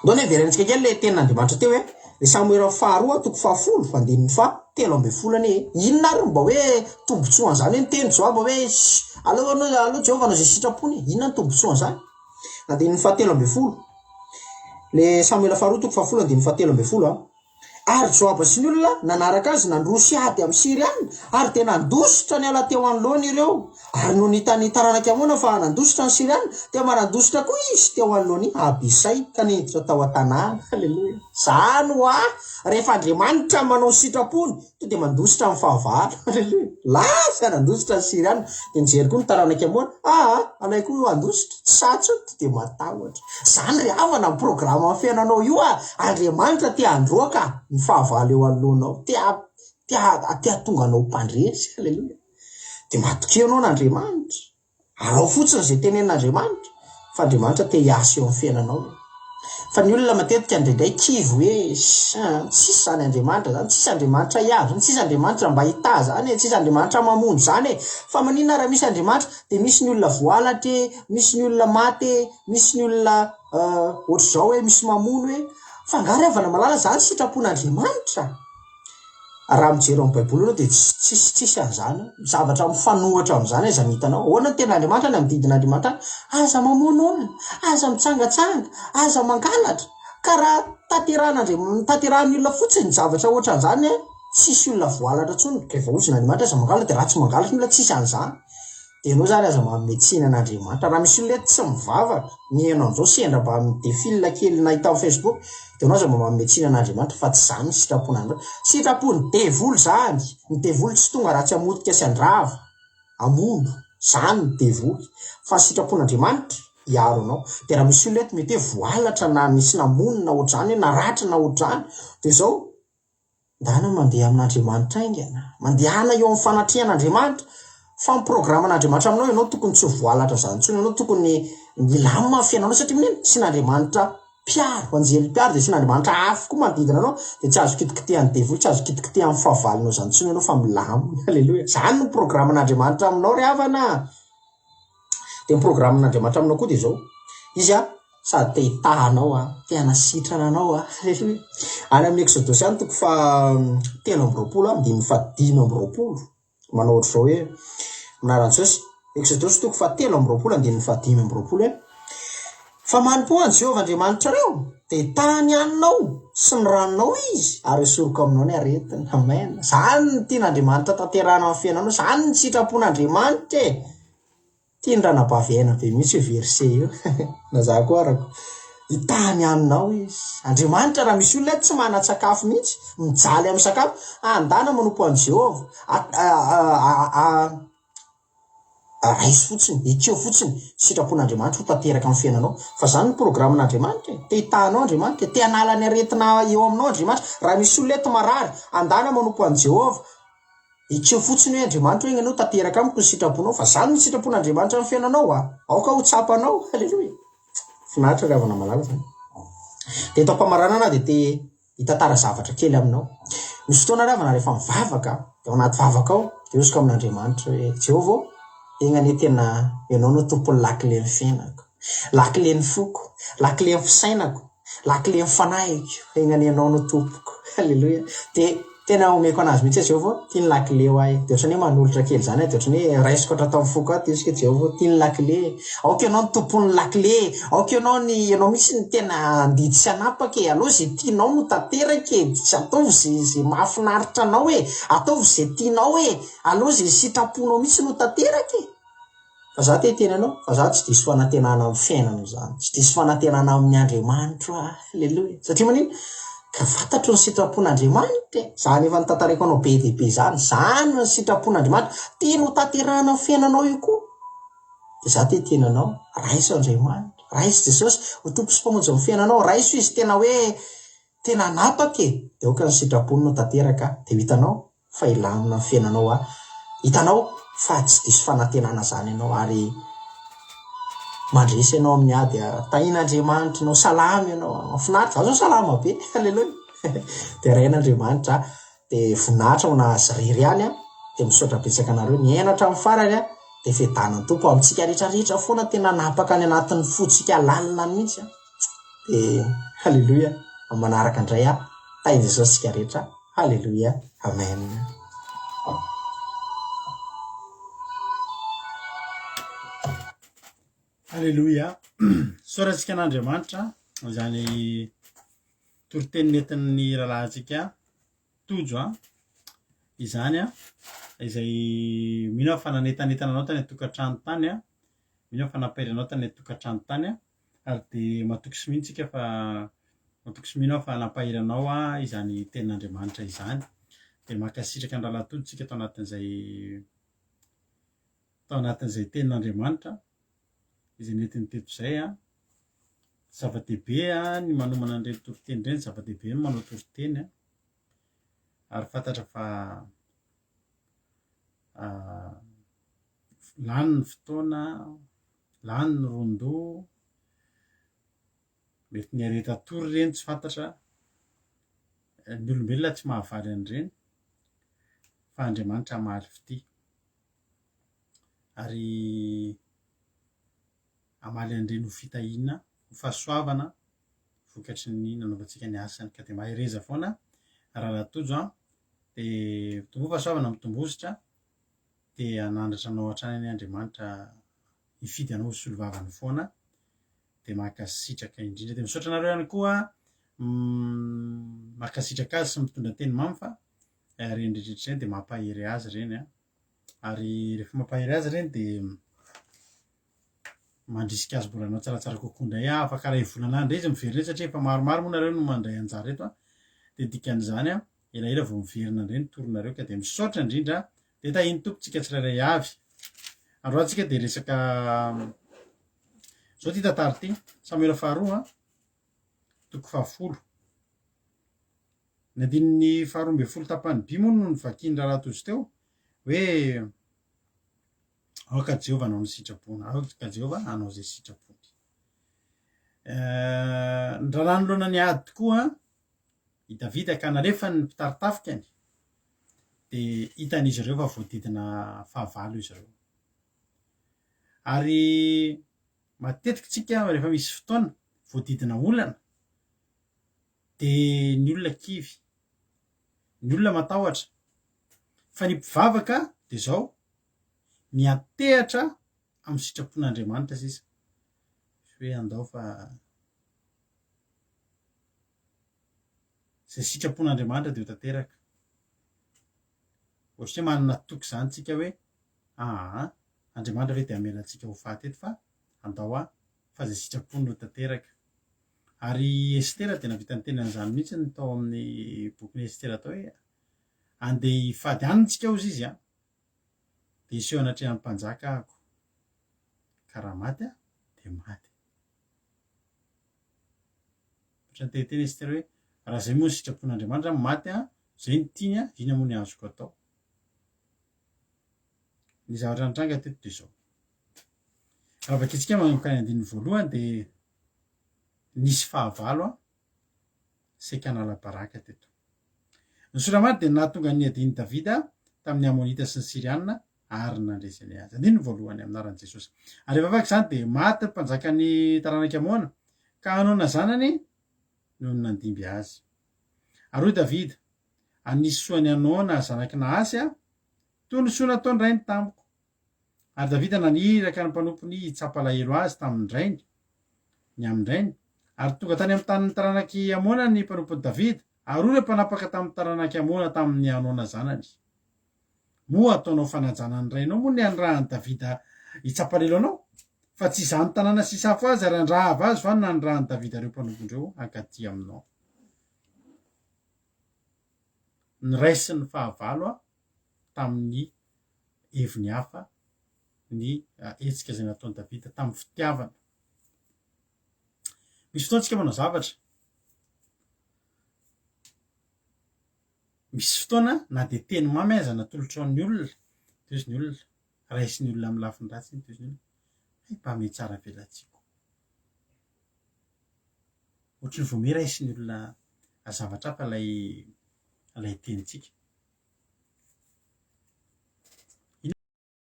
ndony verentsika kely le tenin'Andriamanitra teo hoe le Samuel faharoa toko 7 inona ary mba hoe tombotsoan zany hoe teny joaba hoe allo Jehovah anao zay sitrapony inona ny tombotsoan zany na de 7 le Samuel faharoa toko 7 ary Joaba sy ny olona nanaraka azy nandrosy ady amin'ny Siriana ary tena nandositra ny ala teo anoloana ireo ary no nitany taranaka amona fa nandositra ny Siriana teo marandositra koa izy teo anoloany Abisay ka niditra tao an-tanàna halleloja zany rehefa Andriamanitra manao sitrapony to de mandositra amin'ny fahavalo halleloja lasa nandositra ny Siriana de nijery koa ny taranaka amona anay koa andositra tsy satso de matahotra zany ry havana ny programa amin'ny fiainanao io Andriamanitra te androaka ny fahavalo eo anoloanao tia tonga anao mpandresy halleloja de matokeo anao n'Andriamanitra arao fotsiny zay tenen'Andriamanitra fa Andriamanitra te hiasa eo amin'ny fiainanao fa ny olona matetika ndraindray kivy hoe tsisy zany Andriamanitra zany tsisy Andriamanitra hiazo tsisy Andriamanitra mba hita zany tsisy Andriamanitra mamono zany fa maninona raha misy Andriamanitra de misy ny olona voalatra misy ny olona maty misy ny olona ohatr'izao hoe misy mamono hoe fa ngary havana malala zany sitrapon'Andriamanitra raha mijery amin'ny baiboly io de tsisy an'izany zavatra mifanohatra amin'izany aiza mihitanao ahoana ny tena Andriamanitra ny amin'ny didin'Andriamanitra aza mamono olona aza mitsangatsanga aza mangalatra ka raha taterahan'ny olona fotsiny ny zavatra ohatra an'izany tsisy olona voalatra tsony rehefa ozy n'Andriamanitra aza mangalatra de raha tsy mangalatra ny olona tsisy an'izany de ianao zany aza mametsina an'Andriamanitra raha misy olona tsy mivavaka ny ianao am'izao sendra mba midefile kely nahita amin'ny Facebook de ianao aza mba mametsina an'Andriamanitra fa tsy zany sitrapon'Andriamanitra sitrapony devoly zany ny devoly tsy tonga raha tsy amotika sy andrava amondo zany ny devoly fa sitrapon'Andriamanitra hiaro anao de raha misy olona eto mety hoe voalatra na misy namonina ohatr'izany hoe naratra na ohatr'izany de zao ndana mandeha amin'Andriamanitra aingana mandehana eo amin'ny fanatrihan'Andriamanitra fa ny programan'Andriamanitra aminao ianao tokony tsy voalatra zany tsony ianao tokony milamina fiainanao satria minena sy n'Andriamanitra piaro anjely piaro de sy n'Andriamanitra afo koa manodidina anao de tsy azo kitikitihan'ny devoly tsy azo kitikitihan'ny fahavalonao zany tsony ianao fa milamina halleloja zany ny programan'Andriamanitra aminao ry havana de ny programan'Andriamanitra aminao koa de zao izy sady te hitahanao te hanasitrana anao halleloja any amin'ny Exodus any toko 7:20 manao ohatr'izao hoe minaran'Jesosy Exodus toko 7:20 fa manompo any Jehovah Andriamanitra reo de tany haninao sy ny ranonao izy ary esoroko aminao ny aretina amen zany ny tian'Andriamanitra tanterahana amin'ny fiainanao zany ny sitrapon'Andriamanitra tian-dranabavyaina be mihitsy io verse io na za koa arako hitany haninao izy Andriamanitra raha misy olona tsy mana-tsakafo mihitsy mijaly amin'ny sakafo andana manompo an' Jehovah raisy fotsiny ekeo fotsiny sitrapon'Andriamanitra ho tanteraka amin'ny fiainanao fa zany ny programan'Andriamanitra te hitahanao Andriamanitra te hanala ny aretina eo aminao Andriamanitra raha misy olona eto marary andana manompo an' Jehovah itseo fotsiny hoe Andriamanitra hoe ianao tanteraka amiko ny sitraponao fa zany ny sitrapon'Andriamanitra amin'ny fiainanao aoka ho tsapanao. Halleloia. Finaritra ry havana malala zany. De eto am-pamaranana de te hitantara zavatra kely aminao. Misy fotoana ry havana rehefa mivavaka de ao anaty vavaka ao de ozika amin'Andriamanitra hoe Jehovah engane tena ianao no tompon'ny lakilen'ny fiainako, lakilen'ny foko, lakilen'ny fisainako, lakilen'ny fanahiko, engane ianao no tompoko. Halleloia. De tena omeko anazy mihitsy Jehovah tia ny lakile ho ahy. De ohatrany hoe manolotra kely zany de ohatrany hoe raisiko hatrata amin'ny foko aty isika Jehovah tia ny lakile. Aoka ianao ny tompon'ny lakile, aoka ianao mihitsy ny tena andidy sy anapaka e. Aleo zay tianao no tanteraka e. Tsy ataovy zay mahafinaritra anao e. Ataovy zay tianao e. Aleo zay sitraponao mihitsy no tanteraka e. Fa za te tena anao, fa za tsy diso fanantenana amin'ny fiainana zany. Tsy diso fanantenana amin'ny Andriamanitra. Halleloia. Satria manino ka fantatro ny sitrapon'Andriamanitra. Zany efa nitantarako anao be dia be zany. Zany ny sitrapon'Andriamanitra. Tiano tanterahana amin'ny fiainanao io koa. De za te tena anao, raiso Andriamanitra, raiso Jesosy, ho tompo sy mpamonjy amin'ny fiainanao, raiso izy tena hoe tena anapaka e. De oka ny sitrapony no tanteraka de hitanao fa ilamina amin'ny fiainanao hitanao fa tsy diso fanantenana zany ianao ary mandresy ianao amin'ny ady tahin'Andriamanitra ianao, salama ianao, mafinaritra, azo salama be. Halleloia. De rain'Andriamanitra de voninahitra ho nazy rery ihany de misaotra betsaka anareo niainatra amin'ny farany de fedanany tompo amintsika rehetrarehetra foana tena napaka any anatin'ny fotsika lalina mihitsy de halleloia. Manaraka indray tahin' Jesosy sika rehetra. Halleloia. Amen. Halleloia. Soratsika an'Andriamanitra zany toriteny nentin'ny rahalahintsika tojo izany izay mino fa nanetanentananao tany atokantrano tany mino fa nampairanao tany atokantrano tany ary de matoky sy mihitsika fa matoky sy mino fa nampahiranao izany tenin'Andriamanitra izany de makasitraka ny rahalahatoditsika tao anatin'izay tenin'Andriamanitra izay netiny teto zay zava-dehibe ny manomana an'ireny toriteny ireny, zava-dehibe ny manao toriteny ary fantatra fa lany ny fotoana, lany ny rondo, mety ny areta tory ireny tsy fantatra, ny olombelona tsy mahavaly an'ireny fa Andriamanitra mahaly fity ary amaly an'ireny ho fitahiana, ho fahasoavana vokatry ny nanaovantsika ny asany ka de mahereza foana rahalahatojo de tombo fahasoavana mitombositra de anandratra anao hatrany ny Andriamanitra hifidy anao solovavany foana de makasitraka indrindra de misaotra anareo ihany koa makasitraka azy sy mitondra teny mamy fa reny rehetra reny de mampahery azy reny ary rehefa mampahery azy reny de mandrisika azy mbola anao tsaratsara kokoa indray afaka ray volana indray izy miverina satria efa maromaro moa nareo no mandray anjara eto de dikan'izany elaela vao miverina indray toronareo ka de misaotra indrindra de tahiny tompontsika tsirairay avy androantsika de resaka zao ty tantara ty Samuela faharoa toko 10 ny andininy 12 tapany by moa no nivakiny rahalahatojo teo hoe aoka Jehova anao ny sitrapony, aoka Jehova anao zay sitrapony. Ny raha nanoloana ny ady tokoa i Davida ka nalefa ny mpitaritafika de hitan'izy ireo fa voadidina fahavalo izy ireo ary matetika tsika rehefa misy fotoana voadidina olana de ny olona kivy, ny olona matahotra fa ny mpivavaka de zao miantehatra amin'ny sitrapon'Andriamanitra sisa hoe andao fa zay sitrapon'Andriamanitra de ho tanteraka ohatry hoe manana toky zany tsika hoe Andriamanitra hoe de amelantsika ho faty eto fa andao fa zay sitrapony no tanteraka ary Estera de navita ny teny an'izany mihitsy ny tao amin'ny bokin'ny Estera tao hoe andeha hifady anitsika ozy izy de iseho anatrehan'ny mpanjaka ahako ka raha maty de maty ohatrany teny Estera hoe raha zay moa ny sitrapon'Andriamanitra maty zay ny tiany iny moa ny azoko atao ny zavatra nitranga teto de zao raha vakitsika magnomboka ny andininy voalohany de nisy fahavalo a saika nala baraka teto ny soramary de nahatonga ny adiny davida tamin'ny amonita sy ny sirianina ary nandresany azy andininy voalohany aminaran' jesosy ary efa vaky zany de maty mpanjaka ny taranaka amoana ka hanona zanany noho ny nandimby azy ary hoy davida anisy soany anona zanaky nahasy a toy ny soa nataony rainy tamiko ary davida naniraka ny mpanompony hitsapalahelo azy tamin'ny rainy ny amindrainy ary tonga tany amin'ny tanin'ny taranaky amoana ny mpanompony davida ary ore mpanapaka tamin'ny taranaky amoana tamin'ny anona zanany moa ataonao fanajanany rainao moa ny anyrahany davida hitsapalelo anao fa tsy izany tanàna sisafo azy ary andrahava azy fa ny nanyrahany davida reo mpanompondreo ankaty aminao ny raisy ny fahavalo a tamin'ny heviny hafa ny etsika zay nataony davida tamin'ny fitiavana misy fotoantsika manao zavatra misy fotoana na de teny mamy aza natolotra ny olona de ozy ny olona raisy ny olona amin'ny lafiny ratsy de ozy ny olona mpame tsara velatsiko ohatry ny vome raisy ny olona azavatra apa lay tenitsika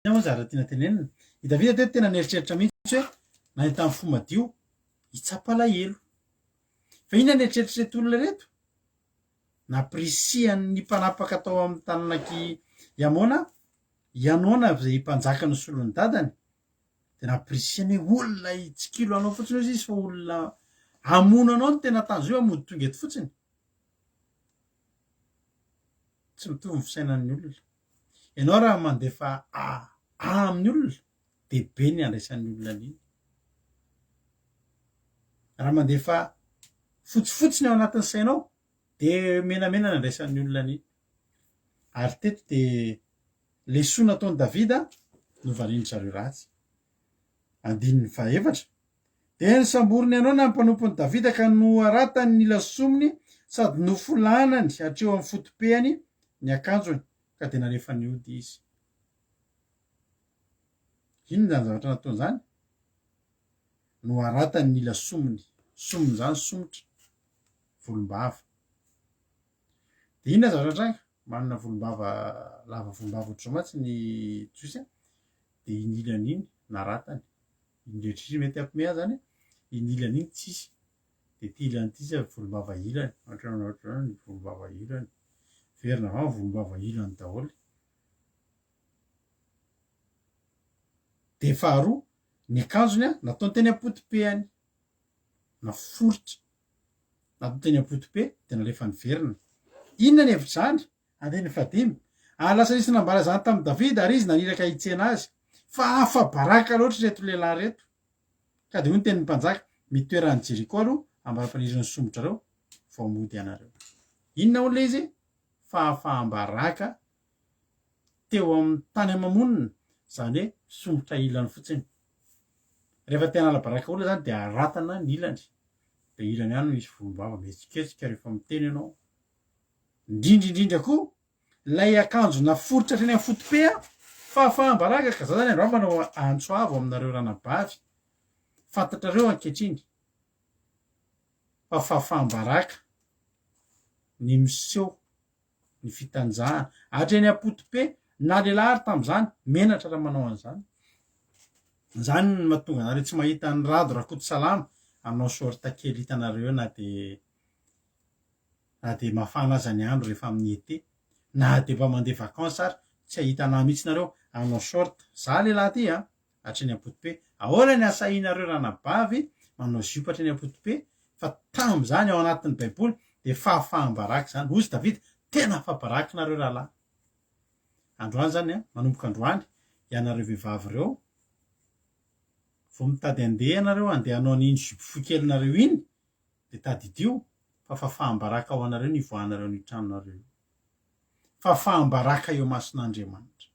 ina moa zara tiana tenenina i davida teto tena nieritreritra mihitsy hoe nahita amin'ny fomadio hitsapalahelo fa ina nieritreritra reto olona reto naprisian'ny mpanapaka atao amin'ny tananaky iamona ianona zay mpanjaka ny solony dadany de naprisiany hoe olona itsikilo anao fotsiny ozy izy fa olona amono anao no tena tanjo io amody tonga eto fotsiny tsy mitovy ny fisainan'ny olona ianao raha mandefa amin'ny olona de be ny andraisan'ny olona an'iny raha mandefa fotsifotsiny ao anatin'ny sainao de menamena ny andraisan'ny olona an'iny ary teto de le soa nataony davida no valiny zareo ratsy andininy fahaefatra de ny samborony ianao na mpanompony davida ka no aratany ny lasominy sady nofolanany hatreo amin'ny fotopehany ny akanjony ka de narefa ny ody izy ino zany zavatra nataony zany no aratany ny lasominy sominy zany somotra volombava de inona zavatra tranga manana volombava lava volombava ohatr'izao matsy ny josy de inilan'iny naratany indrehetra mety ampimeha zany inilan'iny tsisy de ty ilan'ity izy volombava ilany ohatrany ny volombava ilany verina va volombava ilany daholo de faharoa ny akanjony a nataony teny ampotipehany na foritra natao teny ampotipe de nalefa ny verina inona ny hevitra zany andeny fadimy lasa isy nambara zany tamin'ny davida ary izy naniraka hitsena azy fa afa baraka loatra reto lehilahy reto ka de hoy ny tenin'ny mpanjaka mitoeran'ny jeriko aloha ambara-paniriny somotra reo vao mody anareo inona olona izy fa afaham-baraka teo amin'ny tany amamonina zany hoe somotra ilany fotsiny rehefa tena ala baraka olona zany de aratana ny ilany de ilany ihany misy volombava mihetsiketsika rehefa miteny ianao indrindraindrindra koa lay akanjo na foritra treny amin'ny fotopea fahafaham-baraka ka za zany andro manao antsoavo aminareo ranabavy fantatrareo ankehitriny fa fahafaham-baraka ny miseho ny fitanjahana hatreny ampotipe na lehilahy ary tamin'izany menatra raha manao an'izany zany ny mahatonga anareo tsy mahita ny rado rakoto salama aminao sorta kely hitanareo na de mafana aza ny andro rehefa amin'ny été na de mba mandeha vakansy ary tsy ahitanah mihitsy nareo aminao sorta za lehilahy ty hatreny ampotipe ahoana ny asahinareo ranabavy manao zipo hatreny ampotipe fa tam'izany ao anatin'ny baiboly de fahafaham-baraka zany ozy davida tena fahabaraky nareo rahalahy androany zany manomboka androany ianareo vehivavy reo vo mitady andeha anareo andeha hanao n'iny zipo fokelinareo iny de tadidio fa fahafaham-baraka ao anareo ny voanareo ny tranonareo fahafaham-baraka eo mason'Andriamanitra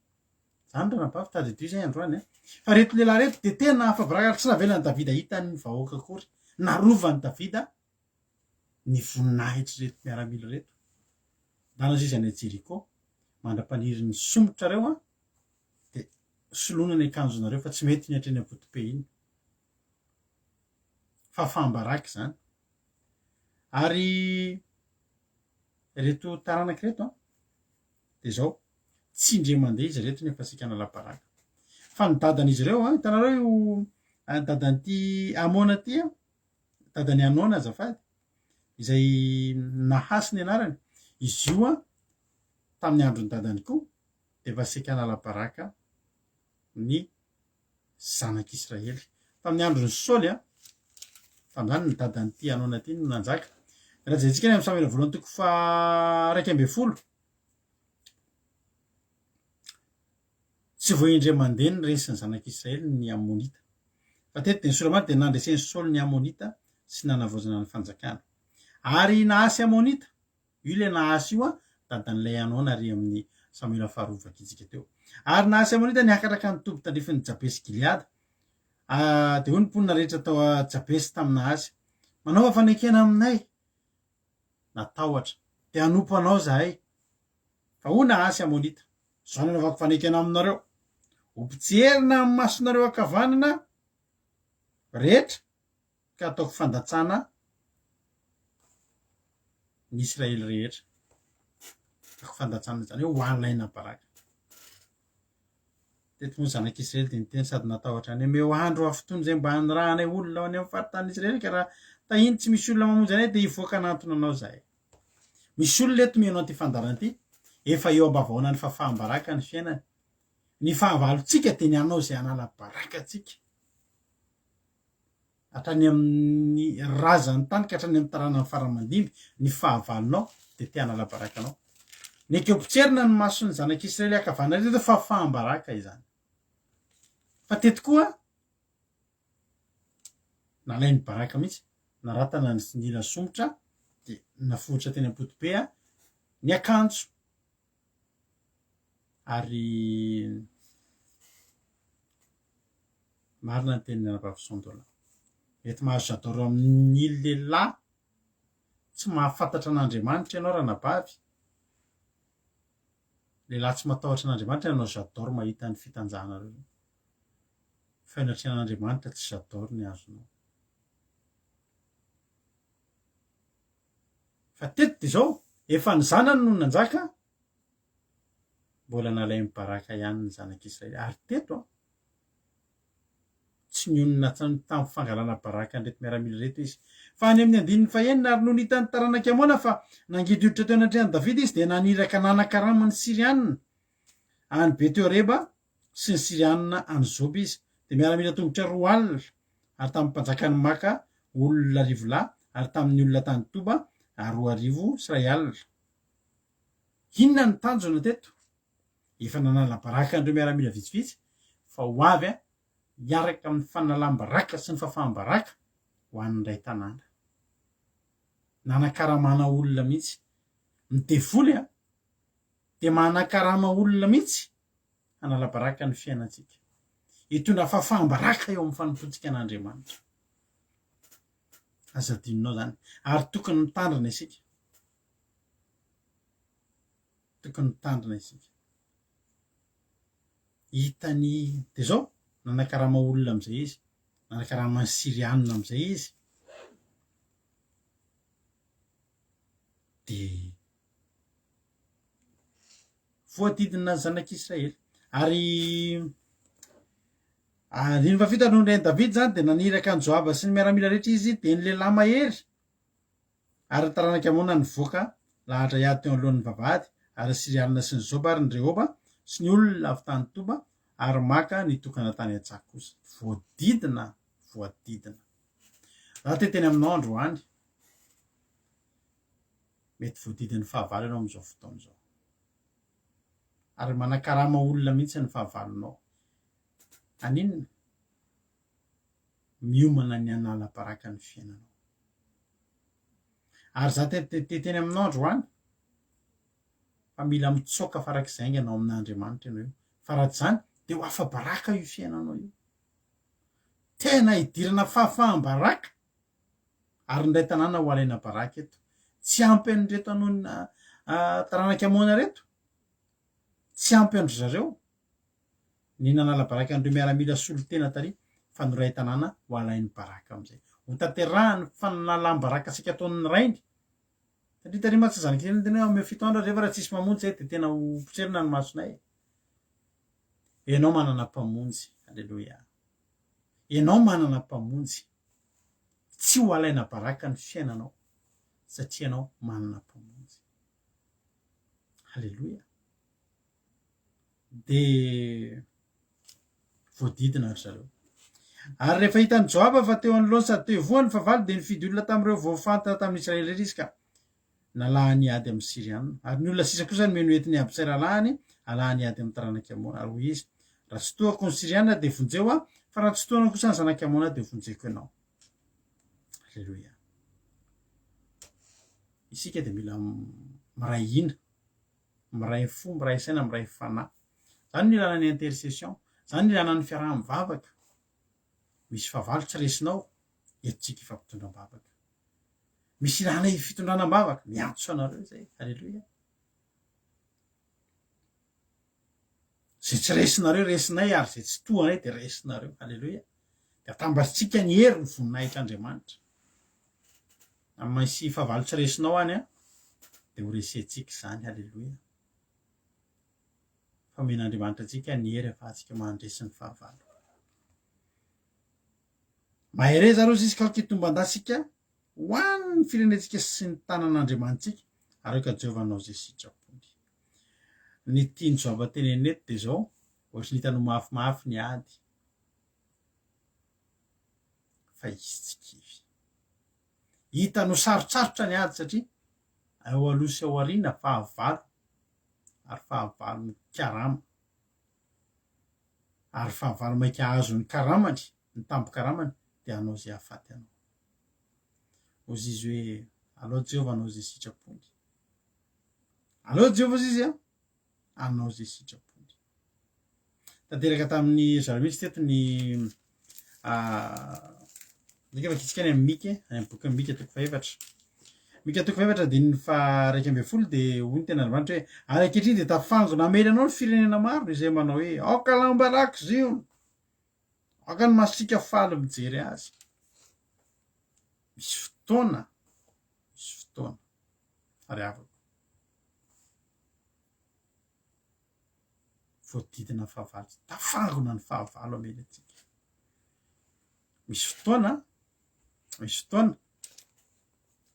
zany ranabavy tadidio zay androany fa reto lehilahy reto de tena fahabaraka tsy navelany davida hitan'ny vahoaka akory narovany davida ny voninahitra reto miaramila reto dana zizy any Jeriko mandra-panirin'ny somotra reo de solona ny akanjonareo fa tsy mety ny hatreny apotope iny fa fambaraka zany ary reto taranaky reto de zao tsy indre mandeha izy reto nefa sikana laparaka fa ny dadan'izy ireo hitanareo io dadan'ity amona ty dadany anona azafady izay nahasy ny anarany izy io tamin'ny androny dadany koa de efa sikana laparaka ny zanak'Israely tamin'ny androny Saoly tam'zany ny dadan'ity anona ty no nanjaka raha jerentsika ny amin'ny Samuela voalohany toko fa 1 tsy voaindre mandeha ny resy ny zanak'Israely ny Amonita fa teto de ny Solamana de nandreseny Saoly ny Amonita sy nanavozana ny fanjakana ary nahasy Amonita io le nahasy io dadan'ilay anona ary amin'ny Samuela faharoa vakitsika teo ary nahasy Amonita niakatraka ny toby tandrifin'ny Jabesy Gileady de hoy ny mponina rehetra tao Jabesy taminahasy manao fanekena aminay natahotra de anompanao zahay fa ho nahasy Amonita zao nanaovako fanekena aminareo hompitserina amin'ny masonareo akavanana rehetra ka ataoko fandatsana ny Israely rehetra ataoko fandatsana zany hoe hoalaina baraka teto moa zanak'Israely de niteny sady natahotra any meo andro afotony zay mba hanirahanay olona any amin'ny faritany Israely ka raha tahiny tsy misy olona mamonjy anay de ivoaka anatona anao zahay misy olona eto mianao ty fandarana ty efa eo ambavaona ny fahafahambaraka ny fiainany ny fahavalotsika de ny anao zay anala baraka tsika hatrany amin'ny razany tany ka hatrany amin'ny tarana ny faramandimby ny fahavalonao de te hanala baraka anao ny ekeo-potserina ny masony zanak'Israely akavana reto fahafahambaraka izany fa teto koa nalay ny baraka mihitsy naratana ny nila somotra de nafohitra teny apotope ny akanjo ary marina ny teniny Anabavy mety mahazo jadoro amin'ny lehilahy tsy mahafantatra an'Andriamanitra ianao raha nabavy lehilahy tsy matahotra an'Andriamanitra ianao jadoro mahita ny fitanjahanareo fainatrenan'Andriamanitra tsy jadoro ny azonao fa teto de zao efa ny zanany no nanjaka mbola nalay ny baraka ihany ny zanak'Israely ary teto tsy nionona tamin'ny fangalana baraka nreto miaramila reto izy fa any amin'ny 1 ary no nitany taranaka amoana fa nangidy hoditra teo anatrehan'i Davida izy de naniraka nanakarama ny Sirianina any Betoreba sy ny Sirianina any Zoba izy de miaramila tongotra 2 alina ary tamin'ny mpanjakany maka olona 10 lahy ary tamin'ny olona tany Toba 2,000 sy 1 alina inona ny tanjona teto efa nanala baraka andreo miaramila vitsivitsy fa ho avy hiaraka amin'ny fanalam-baraka sy ny fahafahambaraka ho an'ny ray tanàna nanakaramana olona mihitsy mitevoly de manakarama olona mihitsy hanala baraka ny fiainatsika hitondra fahafahambaraka eo amin'ny fanompotsika an'Andriamanitra azadinonao zany ary tokony mitandrina isika hitany de zao nanakarama olona am'izay izy nanakarama ny Sirianina am'izay izy de voadidina zanak'Israely ary ny fafita no ndray David zany de naniraka ny Joaba sy ny miaramila rehetra izy de ny lehilahy mahery ary taranaka amoana ny voaka lahatra iady teo alohan'ny vavahady ary Sirianina sy ny Zoba ary ny Rehoba sy ny olona avy tany Toba ary maka nitokana tany an-tsako kosa voadidina raha teteny aminao androany mety voadidiny fahavalo ianao am'izao fotoana zao ary manakarama olona mihitsy ny fahavalonao aninona miomana ny anala baraka ny fiainanao ary za teteny aminao androany fa mila mitsoka farak'izay anao amin'Andriamanitra ianao io fa raha zany de ho afa baraka io fiainanao io tena hidirana fahafahambaraka ary ndray tanàna ho alaina baraka eto tsy ampy an'reto anona taranaka amoana reto tsy ampy andro zareo ny nanala baraka andreo miaramila solo tena tary fanoray tanàna ho alain'ny baraka am'izay ho tanterahany fanalaam-baraka asika ataon'ny rainy satria tary matsy zanak'ireny tena ame fitoandra rehefa raha tsisy mamonjy zay de tena ho potserina ny masonay ianao manana mpamonjy alleloia ianao manana mpamonjy tsy ho alaina baraka ny fiainanao satria ianao manana mpamonjy alleloia de voadidina ry zareo ary rehefa hitany Joaba fa teo anoloany sady teo ivoany favaly de nifidy olona tamin'ireo voafantana tamin'Israely izy ka nalahany ady amin'ny Siriana ary ny olona sisa kosa ny meno entiny aby sairalahany alahany ady amin'ny taranaka amona ary hoy izy raha tsy toako ny Siriana de vonjeo fa raha tsy toana kosa ny zanaka amona de vonjeko ianao alleluia isika de mila miray hina miray fo miray saina miray fanahy zany ny ilana ny intercession zany ny ilana ny fiaraha-mivavaka misy favaly tsy resinao etsika ifampitondram-bavaka misy ilana fitondranam-bavaka miantso anareo zay alleluia zay tsy resinareo resinay ary zay tsy toanay de resinareo alleluia de atambatsika ny hery ny voninahitryandriamanitraamisy favaly tsy resinao any de ho resetsika zany alleluia fa men'andriamanitra atsika ny hery afahantsika mandresy ny fahavalo mahare zareo ziska kitomban-dasika hoan'ny firenetsika sy ny tanan'andriamanitsika ary ka Jeovanao zay sitrapony ny tiany Joaba teneny eto de zao ohatry ny hitano mafimafy ny ady fa izy tsy kivy hitano sarotsarotra ny ady satria ao aloha sy ao aoriana fahavalo ary fahavalo ny karama ary fahavalo maika azo ny karamany ny tampo-karamany de anao zay ahafaty anao ozy izy hoe alao Jehova anao zay sitrapony alao Jehova izy anao zay sitrapony tanteraka tamin'ny zareo mihitsy teto ny ndreka efa kitsika any amin'ny Mika any amin'ny boky Mika toko faefatra Mika toko faefatra de ny raika amby folo de hoy ny tena Andriamanitra hoe ary ankehitriny de tafangona amely anao ny firenena maro izay manao hoe aoka lambaraka ziony aoka ny masika faly mijery azy misy fotoana ary avako voadidina fahavalo tafangona ny fahavalo amely atsika misy fotoana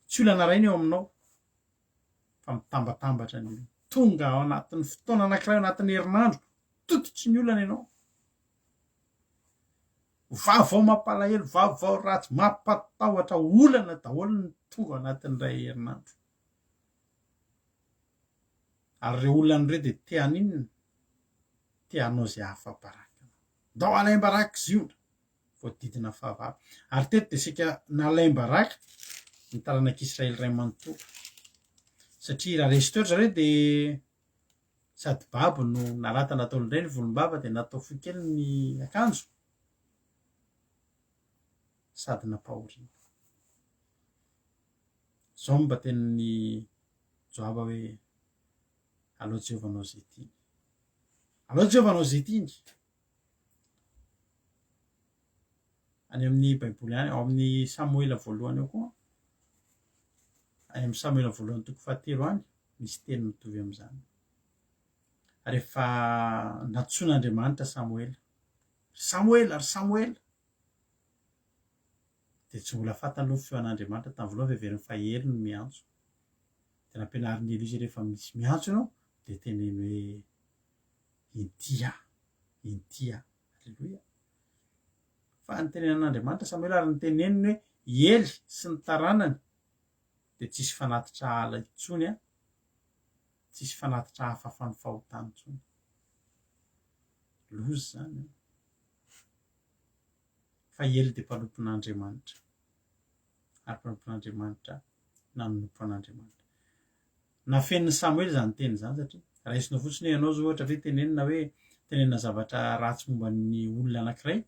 tsy olana rainy eo aminao fa mitambatambatra ny olona tonga ao anatin'ny fotoana anankiray anatin'ny herinandro tototry ny olana ianao vavao mampalahelo vavao ratsy mampatahotra olana daholo ny tonga anatin'ny ray herinandro ary reo olana reo de teaninona teanao zay hafa-baraka dao alaim-baraka ziona voadidina fahavalo ary teto de sika nalaim-baraka ny taranak'Israely ray manontolo satria raha resy teo zareo de sady babo no nalata nataolindray ny volombava de natao foy kely ny akanjo sady napahorina zao mba tenin'ny Joaba hoe alao Jehova anao zay tiny alao Jehova anao zay tiny any amin'ny baiboly any ao amin'ny Samoela voalohany eo koa any amin'ny Samoela voalohany toko fahatelo any misy teny mitovy am'izany rehefa natsoin'Andriamanitra Samoela ry Samoela de tsy mbola fantany aloha feon'Andriamanitra tamin'ny voalohany veveriny fahelo no miantso de nampianarin'ny Elisy rehefa misy miantso ianao de teneny hoe intia alleluia fa ny tenenan'Andriamanitra Samoela ary ny teneniny hoe Ely sy ny taranany de tsisy fanatitra ala intsony tsisy fanatitra hafafa ny fahotany intsony lozy zany fa Ely de mpanompon'Andriamanitra ary mpanompon'Andriamanitra nanompo an'Andriamanitra nafeniny Samoely zany teny zany satria raisinao fotsiny hoe ianao zao ohatra hoe tenenina zavatra ratsy momba ny olona anankiray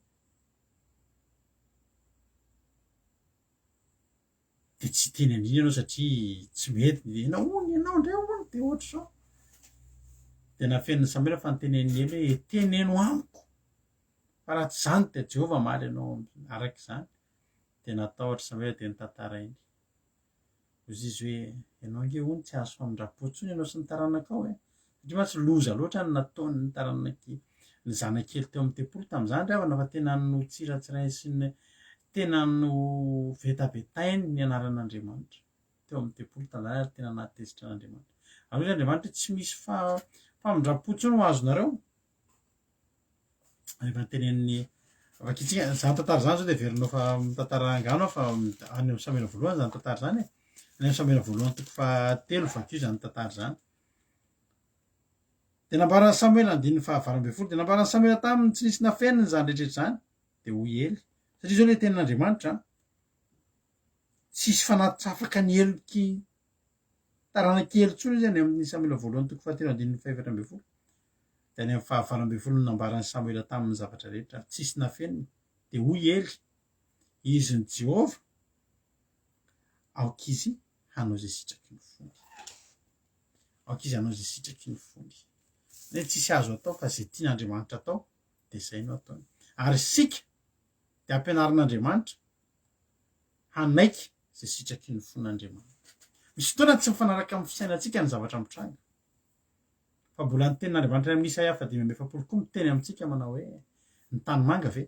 de tsy teny andriny ianao satria tsy mety ianao ndray ony de ohatra zao de nafeniny Samoela fa nyteneniny Ely hoe teneno amiko fa raha tsy zany de Jehova maly ianao araka izany de natao ohatra zany hoe de ny tantara iny ozy izy hoe ianao ange hony tsy azo famindrapo-tsony ianao sy ny taranakao satria mantsy loza loatra ny nataony ny taranaky ny zanakely teo amin'ny tempolo tamin'izany ravana fa tena no tsiratsiray sy ny tena no vetabetainy ny anaran'Andriamanitra teo amin'ny tempolo tamin'izany ary tena natezitra an'Andriamanitra ary hoe Andriamanitra tsy misy famindrapo-tsony ho azonareo rehefa tenen'ny vakitsika zany tantara zany zao de verinao fa mitantara angano fa any amin'ny Samuela voalohany zany tantara zany any amin'ny Samuela voalohany toko fahatelo vakio zany tantara zany de nambaran'ny Samuela andininy fahavalo ambin'ny folo de nambaran'ny Samuela taminy tsy nisy nafeniny zany rehetrarehetra zany de hoy Ely satria zao le tenin'Andriamanitra tsisy fanatrafaka ny Eliky taranakely tsony izy any amin'ny Samuela voalohany toko fahatelo andininy fahaefatra ambin'ny folo de any amin'ny fahavalo ambin'ny folo nambaran'ny Samuela tamin'ny zavatra rehetra tsisy nafeniny de hoy Ely izy ny Jehova aoka izy hanao zay sitraky ny fondy aoka izy hanao zay sitraky ny fondy hoe tsisy azo atao fa zay tian'Andriamanitra atao de zay no ataony ary sika de ampianarin'Andriamanitra hanaiky zay sitraky ny fon'Andriamanitra misy fotoana tsy mifanaraka amin'ny fisainantsika ny zavatra mitranga fa mbola ny tenin'Andriamanitra amin'ny Isaia 5:20 koa miteny amintsika manao hoe ny tanimanga ve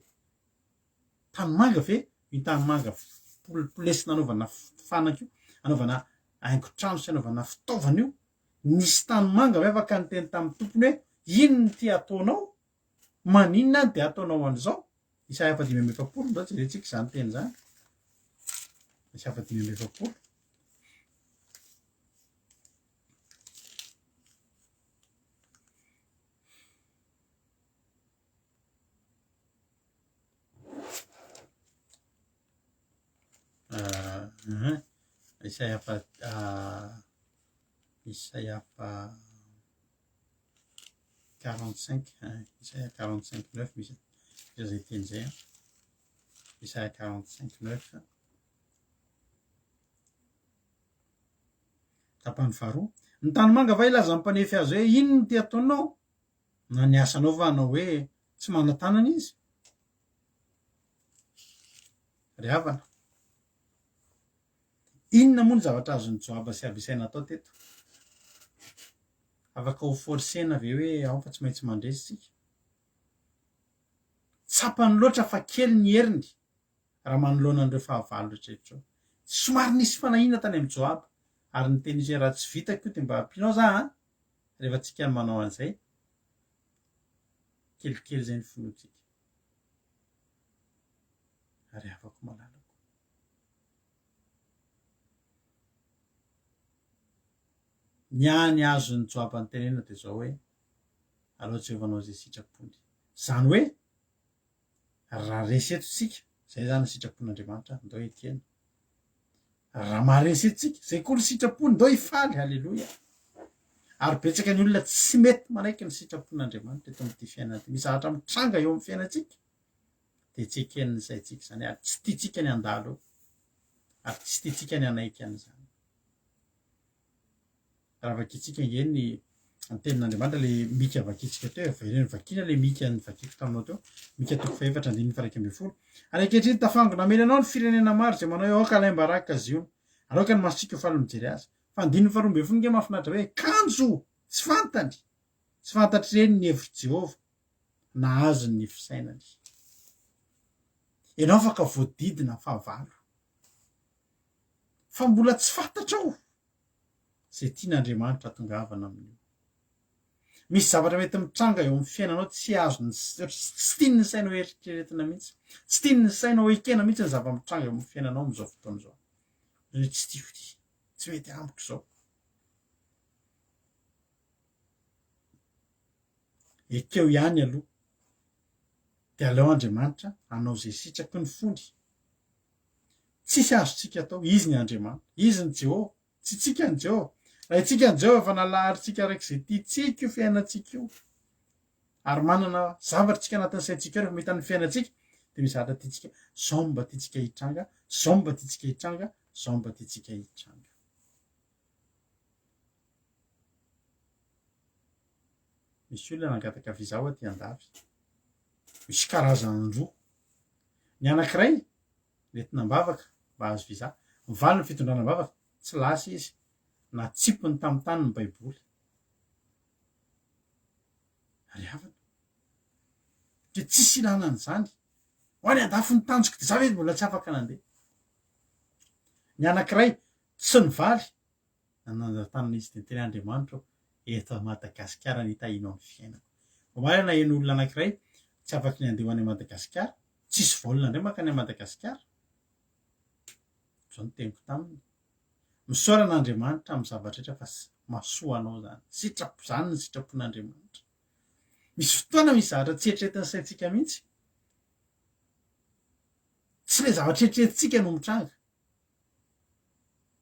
ny tanimanga polesina anaovana fanaka io anaovana haingo-trano sy anaovana fitaovana io nisy tanimanga ve afaka nyteny tamin'ny tompony hoe inony ty ataonao maninona de ataonao an'izao Isaia 5:20 zao tsy rentsika zany teny zany Isaia 5:20 Isaia 45 Isaia 45:9 misy zay teny zay Isaia 45:9 tapany faharoa ny tanimanga va ilaza mpanefy azy hoe inony ty ataonao na ny asanao va anao hoe tsy mana-tanana izy ry havana inona moa ny zavatra azony joaba sy abisaina atao teto afaka ho forsena ve hoe ao fa tsy maintsy mandresy sika tsapany loatra fa kely ny heriny raha manoloana an'ireo fahavalo rehetrarehetra somary nisy fanahina tany amin'ny Joaba ary ny teny izy hoe raha tsy vitako de mba ampianao za rehefa tsika ny manao an'izay kelikely zay ny finoantsika ary afaka malalako ny any azony Joaba ny tenena de zao hoe alao Jehova anao zay sitrapony zany hoe raha resy eto sika zay zany sitrapon'Andriamanitra ndao ekena raha maharesy eto sika zay koa ny sitrapony ndao hifaly halleloia ary betsaka ny olona tsy mety manaiky ny sitrapon'Andriamanitra eto amin'ity fiainana ty misy zavatra mitranga eo amin'ny fiainantsika de tsy eken'ny saintsika zany ary tsy tiatsika ny andalo ary tsy tiatsika ny anaiky an'izany raha vakitsika ngeny ny tenin'Andriamanitra le mika vakitsika teo avereny vakina le mika ny vakiko taminao teo mika toko faefatra andininy faha 1:12 ary ankehitriny tafangona amely anao ny firenena maro zay manao hoe aoka laim-baraka ziona aroka ny masitsika ho faly mijery azy fa andininy faha 12 nge mahafinaritra hoe kanjo tsy fantatry reny ny hevitry Jehova na azy ny fisainany ianao afaka voadidina fahavalo fa mbola tsy fantatrao zay tian'Andriamanitra tongavana amin'io misy zavatra mety mitranga eo amin'ny fiainanao tsy azony tsy tiany ny sainao eritreretina mihitsy tsy tiany ny sainao ekena mihitsy ny zava-mitranga eo amin'ny fiainanao amin'izao fotoana izao hoe tsy tiako ty tsy mety amiko izao ekeo ihany aloha de aleo Andriamanitra hanao zay sitraky ny fondy tsisy azotsika atao izy ny Andriamanitra izy ny Jehova tsy tsika ny Jehova raha itsika ny Jehova efa nalaharitsika araiky zay tiatsika io fiainatsika io ary manana zavatritsika anatin'ny saintsika rehefa mahita ny fiainatsika de misy zavatra tiatsika zao mba tiatsika hitranga zao mba tiatsika hitranga zao mba tiatsika hitranga misy olona nangataka vizao aty andafy misy karazany roa. Ny anankiray nentina mbavaka mba azo viza, mivaly ny fitondrana mbavaka, tsy lasa izy na tsipony tamin'ny tany ny baiboly. Ary havana de tsisy ilanan'izany ho any andafy ny tanjoko de za hoe mbola tsy afaka nandeha. Ny anankiray tsy nivaly nanandratanana izy de teny Andriamanitra eto Madagasikara nitahino amin'ny fiainana. Marina eny olona anankiray tsy afaky ny andeha ho any Madagasikara, tsisy volana indray makany Madagasikara. Zao no teniko taminy. Misaoran'Andriamanitra amin'ny zavatra rehetra fa mahasoa anao zany. Sitrapo zany ny sitrapon'Andriamanitra. Misy fotoana misy zavatra tsy eritreretin'ny saintsika mihitsy. Tsy le zavatra eritreretintsika no mitranga.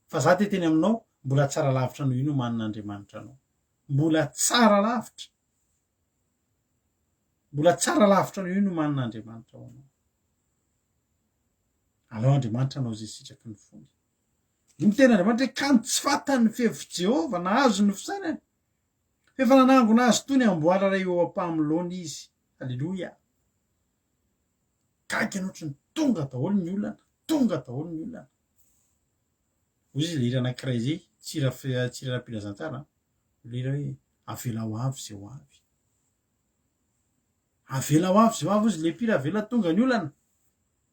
Fa za teny aminao mbola tsara lavitra noho io no manin'Andriamanitra anao. Mbola tsara lavitra. Mbola tsara lavitra noho io no manin'Andriamanitra ao anao. Aleo Andriamanitra anao zay sitraky ny fony. Ny tena Andriamanitra hoe kamo tsy fatany ny fehivy Jehova nahazo ny fisainany. Efa nanangona azy tony amboara ray eo ampamilony izy. Halleloja. Gaga anotry ny tonga daholo ny olana, tonga daholo ny olana. Hoy izy lera anankiray zay, tsirapilazantsara, lera hoe avela ho avy zay ho avy. Avela ho avy zay ho avy izy le pira avela tonga ny olana.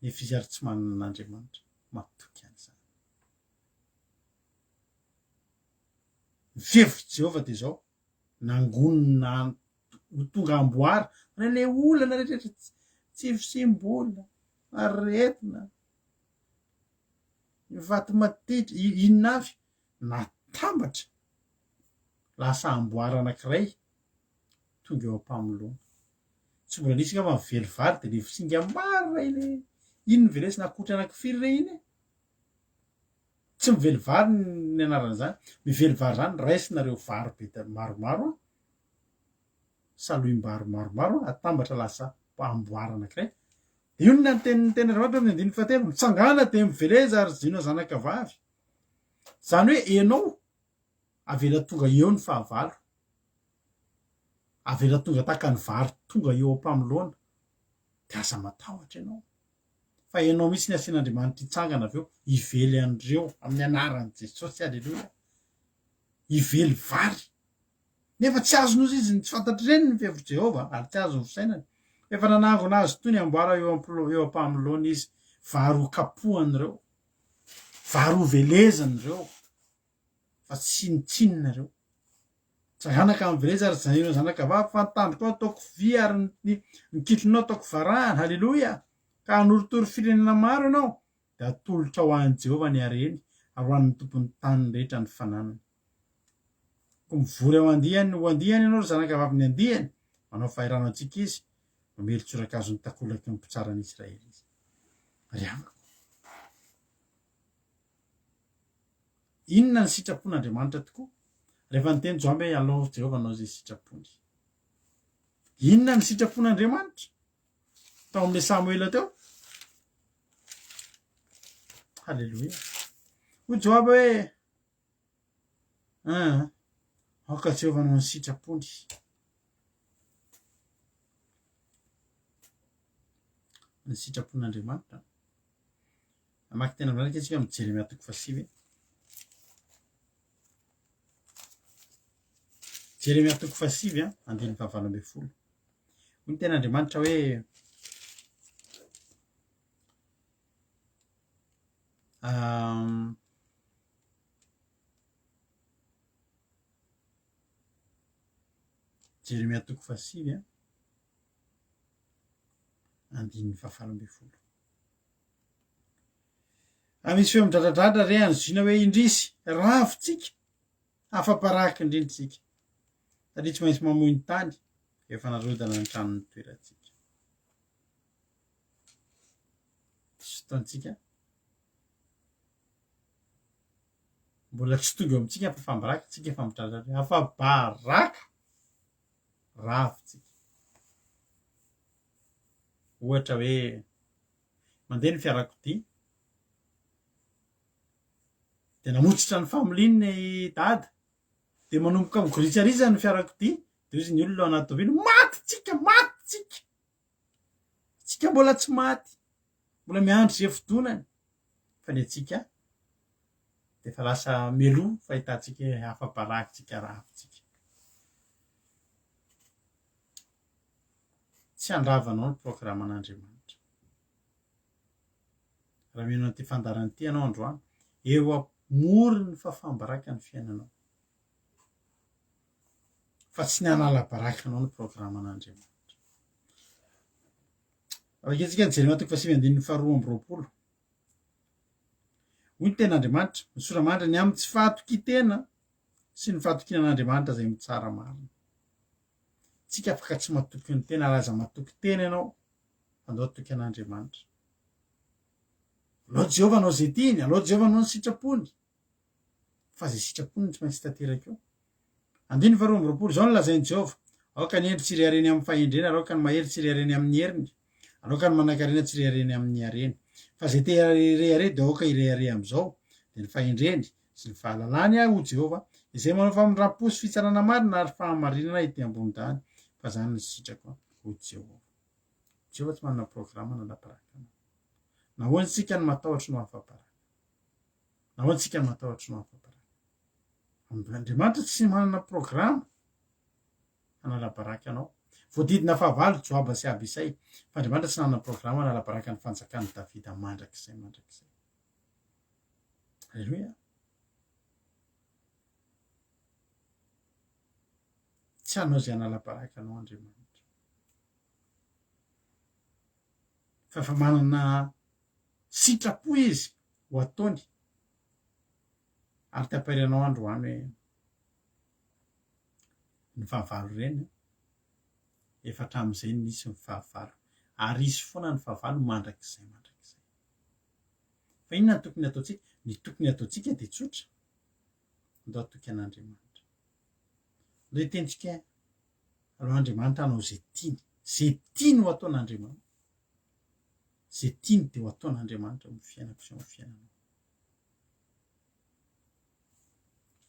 Nefa izy ary tsy manan'Andriamanitra, matoky an'izany. Ny fehivy Jehova de zao, nangonina ho tonga amboara, le olana rehetra tsy fisim-bola, aretina, ny vaty matitra, inona avy natambatra, lasa amboara anankiray tonga eo ampamilona. Tsy mbola nisy nga fa mively vary de le singa maro ile iny velesina akotra anankifiry re iny. Tsy mively vary ny anaran'izany, mively vary zany raisinareo vary be da maromaro, saloim-bary maromaro atambatra lasa amboara anankiray. Io no tenin'ny tena Andriamanitra amin'ny andininy fahatelo, mitsangana de miveleza ary zino zanaka vavy. Zany hoe enao avela tonga eo ny fahavalo, avela tonga taka ny vary tonga eo ampamilona, de aza matahotra ianao. Fa enao mihitsy ny asian'Andriamanitra hitsangana avy eo, ively andreo amin'ny anaran'i Jesosy, halleloja. Ively vary. Nefa tsy azon'izy izy tsy fantatry reny ny fehivy Jehova, ary tsy azo ny fisainany. Efa nanangona azy tony amboara eo ampamilona izy, vary ho kapohany reo, vary ho velezany reo, fa tsy nitsinina reo. Zanaka miveleza ary zanino zanaka vavy, fa nitandroko ao ataoko vy ary ny kitronao ataoko varahana, halleloja. Ka hanoritory firenena maro ianao, de atolotra ho an'i Jehova ny hareny, ary ho an'ny tompon'ny tany rehetra ny fananany. Ko mivory ao andihany, ho andihany ianao zanaka vavy ny andihany, manao fahirana antsika izy, mamely tsoran-kazo ny takolaky ny mpitsaran'ny Israely izy. Ry amako. Inona ny sitrapon'Andriamanitra tokoa? Rehefa niteny Joambe hoe alao Jehova anao zay sitrapony. Inona ny sitrapon'Andriamanitra? Tao amin'le Samuela teo? Halleloja. Ho Joambe hoe aoka Jehova anao ny sitrapony. Ny sitrapon'Andriamanitra. Amaky tena Andriamanitra antsika amin'ny Jeremia 9:9. Jeremia 9:9 andiny fahavalo ambin'ny folo. Ny tena Andriamanitra hoe Jeremia 9:9 andiny fahavalo ambin'ny folo. Misy feo midradradratra re anzina hoe indrisy ravitsika, afa-paraky indrindratsika. Satria tsy maintsy mamoy ny tany, efa narodana ny tranony toerantsika. Sotoantsika mbola tsy tonga eo amintsika afa-fambaraka, tsika efa midradratra afa-baraka ravitsika. Ohatra hoe mandeha ny fiarakodia de namotsitra ny familiny ny dada, de manomboka migoritsarisana ny fiarakodia, de izy ny olona anaty tobily, maty tsika, maty tsika. tsika mbola tsy maty mbola miandry zay fotoanany fa ny atsika de fa lasa melo fahitantsika afa-barakytsika rahatsika tsy andravanao ny programan'Andriamanitra raha mino an'ity fandarany ity ianao androany eo amory ny fafambaraka ny fiainanao fa tsy ny anala baraka anao ny programan'Andriamanitra. Avaketsika ny Jeremia 9:22. Hoy ny ten'Andriamanitra, ny soramandry ny amin'ny tsy fahatokitena sy ny fahatokinan'Andriamanitra zay mitsara marina. Tsika afaka tsy matoky ny tena raha aza matoky tena ianao andao toky an'Andriamanitra. Alao Jehova anao zay tiany, alao Jehova anao ny sitrapony. Fa zay sitrapony tsy maintsy tanteraka eo. 2:22 zao no lazainy Jehova, aoka ny endry tsiriareny amin'ny fahendrena, aoka ny mahery tsiriareny amin'ny heriny, aoka ny manan-karena tsiriareny amin'ny hareny. Fa zay te irehare de aoka irehare am'izao, de ny fahendreny sy ny fahalalany ho Jehova, izay manao famindram-po sy fitsarana marina ary fahamarinana ety ambony tany. Fa zany ny sitrako ho Jehova. Jehova tsy manana programa nandabaraka anao. Nahoany tsika ny matahotra no afabaraka. Nahoany tsika ny matahotra no afabaraka. Andriamanitra tsy manana programa anala-baraka anao. Voadidina fahavalo Joaba sy Abisay, fa Andriamanitra tsy nanana programa anala-baraka ny fanjakany Davida mandrakizay. Alleluia. Tsy hanao zay anala-baraka anao Andriamanitra. Fa manana sitrapo izy ho ataony. Ary tapairanao androany hoe ny fahavalo ireny efa hatramin'izay nisy ny fahavalo ary isy foana ny fahavalo mandrakizay. Fa inona ny tokony ataontsika? Ny tokony ataontsika dia tsotra, andao atoky an'Andriamanitra. Andao hitentsika aloha Andriamanitra hanao zay tiany ho ataon'Andriamanitra, zay tiany dia ho ataon'Andriamanitra amin'ny fiainako sy amin'ny fiainanao.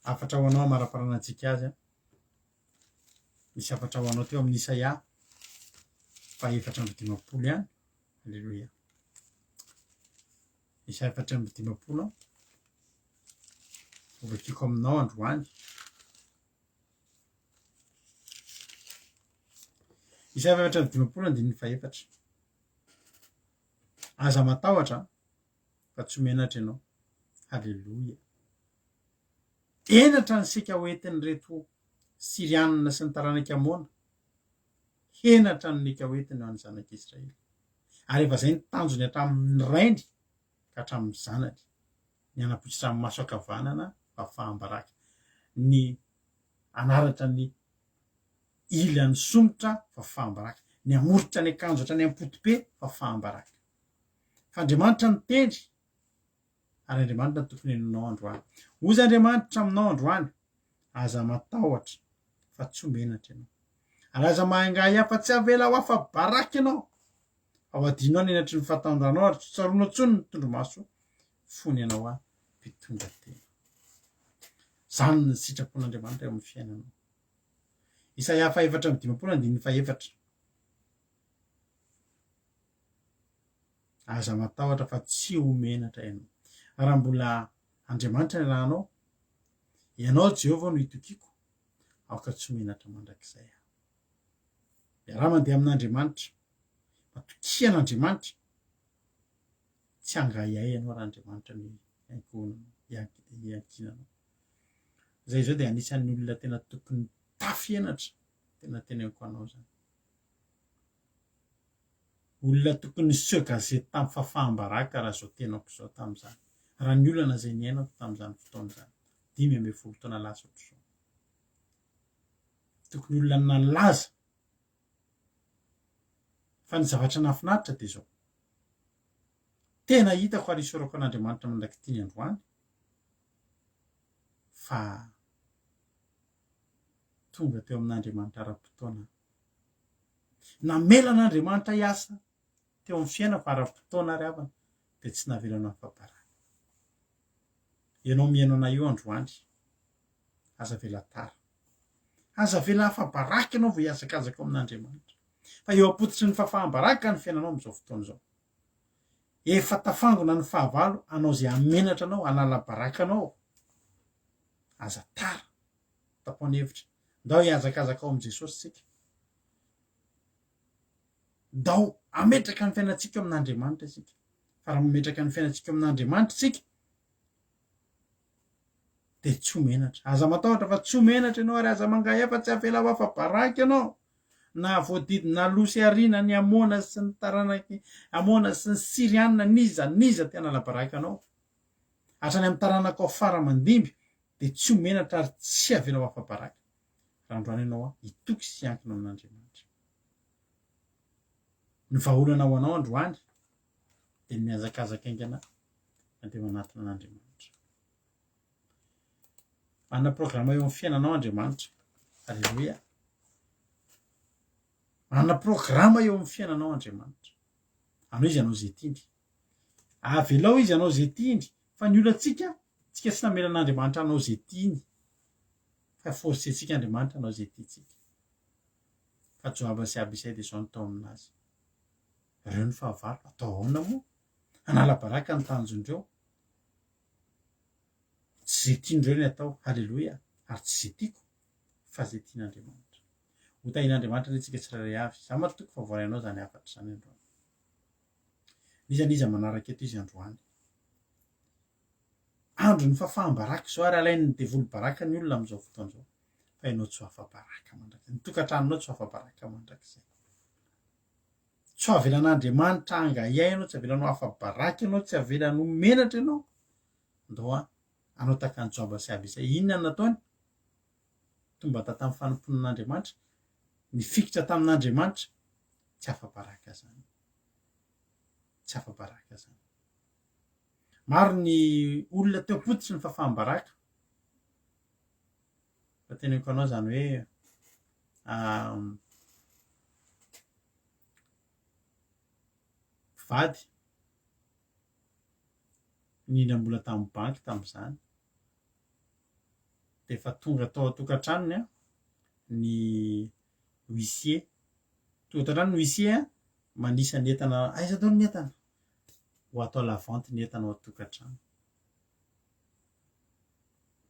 Afatra ho anao amara-parana antsika azy. Misy afatra ho anao teo amin'ny Isaia 4:20 ihany. Alleluia. Isaia 4:20 ovakiko aminao androany. Isaia 4:20 aza matahotra fa tsy menatra ianao. Alleluia. Enatra ny sika hoentiny reto Sirianina sy ny taranaka amoana. Henatra ny nika hoentiny ho an'ny zanak'Israely. Ary efa zay ny tanjony hatramin'ny rainy ka hatramin'ny zanany. Ny anapotsitra amin'ny maso ankavanana fa fahambaraka. Ny anaratra ny ilan'ny somotra fa fahambaraka. Ny amoritra ny akanjo hatrany am-potope fa fahambaraka. Fa Andriamanitra ny tendry. Ary Andriamanitra tokony henonao androany. Ozy Andriamanitra aminao androany, aza matahotra fa tsy menatra ianao. Ary aza mahangahy afa tsy avela ho afa-baraka ianao. Ao adinao ny enatry ny fahatanjanao ary tsy tsaroana tsony ny tondromaso fony ianao mpitondra tena. Zany ny sitrapon'Andriamanitra eo amin'ny fiainanao. Isaia 4:20 aza matahotra fa tsy ho menatra ianao. Raha mbola Andriamanitra ny rahanao, ianao Jehova no itokiko, aoka tsy menatra mandrakizay aho. Raha mandeha amin'Andriamanitra, matokia an'Andriamanitra, tsy hangahiahy ianao raha Andriamanitra ny iankinanao. Zay zao dia anisan'ny olona tena tokony tafienatra, tena teneniko anao zany. Olona tokony seho gazety tamin'ny fahambaraka raha zao tenako zao tamin'izany. Raha ny olana zay niainako tamin'izany fotoan'izany 5 taona lasa ohatr'izao. Tokony olona nalaza. Fa ny zavatra nahafinaritra dia zao. Tena hitako ary isaorako an'Andriamanitra mandraky tiny androany. Fa tonga teo amin'Andriamanitra ara-potoana. Namela an'Andriamanitra hiasa teo amin'ny fiaina fa ara-potoana ary avana dia tsy navelana amin'ny fahabaraka. Ianao miaino anay io androany, aza vela tara. Aza vela afa-baraka ianao vao hiazakazaka amin'Andriamanitra. fa eo apotitry ny fahafahambaraka ny fiainanao am'izao fotoana zao. Efa tafangona ny fahavalo anao zay amenatra anao anala-baraka anao. Aza tara taponhevitra ndao hiazakazaka ao am' Jesosy tsika. Ndao ametraka ny fiainantsika eo amin'Andriamanitra isika. Fa raha mametraka ny fiainantsika eo amin'Andriamanitra isika de tsy ho menatra. Aza matahotra fa tsy ho menatra ianao ary aza mangay fa tsy avela ho afa-baraka ianao. Na voadidina losy arina ny amona sy ny taranaky, amona sy ny sirianina niza ty hanala-baraka anao. Hatrany amin'ny taranaka ao faramandimby de tsy ho menatra ary tsy avela ho afa-baraka. Raha androany ianao hitoky sy hiankina amin'Andriamanitra. Ny vahaolana ho anao androany de miazakazaka aingana mandeha manatona an'Andriamanitra. Manana programa eo amin'ny fiainanao Andriamanitra. Alleluia. Manana programa eo amin'ny fiainanao Andriamanitra. Anao izy anao zay tiany. Avelao izy anao zay tiany. Fa ny olantsika tsika tsy namelan'Andriamanitra anao zay tiany. Fa forcentsika Andriamanitra anao zay tiantsika. Fa joaba sy aby isay de zao no tao aminazy. Ireo ny fahavalo atao ahoana moa? Anala-baraka ny tanjondreo. Tsy zay tiandreo ny atao. Halleluia. Ary tsy zay tiako fa zay tian'Andriamanitra. Ho tahin'Andriamanitra ny tsika tsirairay avy. Za matoky fa voarainao zany afatra zany androany. Niza manaraka eto izy androany. Andro ny fahafahambaraka zao ary alain'ny devoly baraka ny olona am'izao fotoana zao. Fa ianao tsy ho afa-baraka mandrakizay. Ny tokantranonao tsy ho afa-baraka mandrakizay. Tsy ho avelan'Andriamanitra angaiay ianao, tsy avelanao afa-baraka ianao, tsy avelanao menatra ianao. Ndao anao taka ny joaba sy aby isay. Inona ny nataony? Tomba tamin'ny fanomponan'Andriamanitra, nifikitra tamin'Andriamanitra, tsy afa-baraka zany. Tsy afa-baraka zany. Maro ny olona teo apotitry ny fahafahambaraka. Fa teneniko anao zany hoe vady ninam-bola tamin'ny banky tamin'izany de efa tonga tao atokantranony ny huissier. Tonga tao antrano ny huissier manisa ny entana. Aiza tao ny entana? Ho atao la vente ny entana ao atokantrano.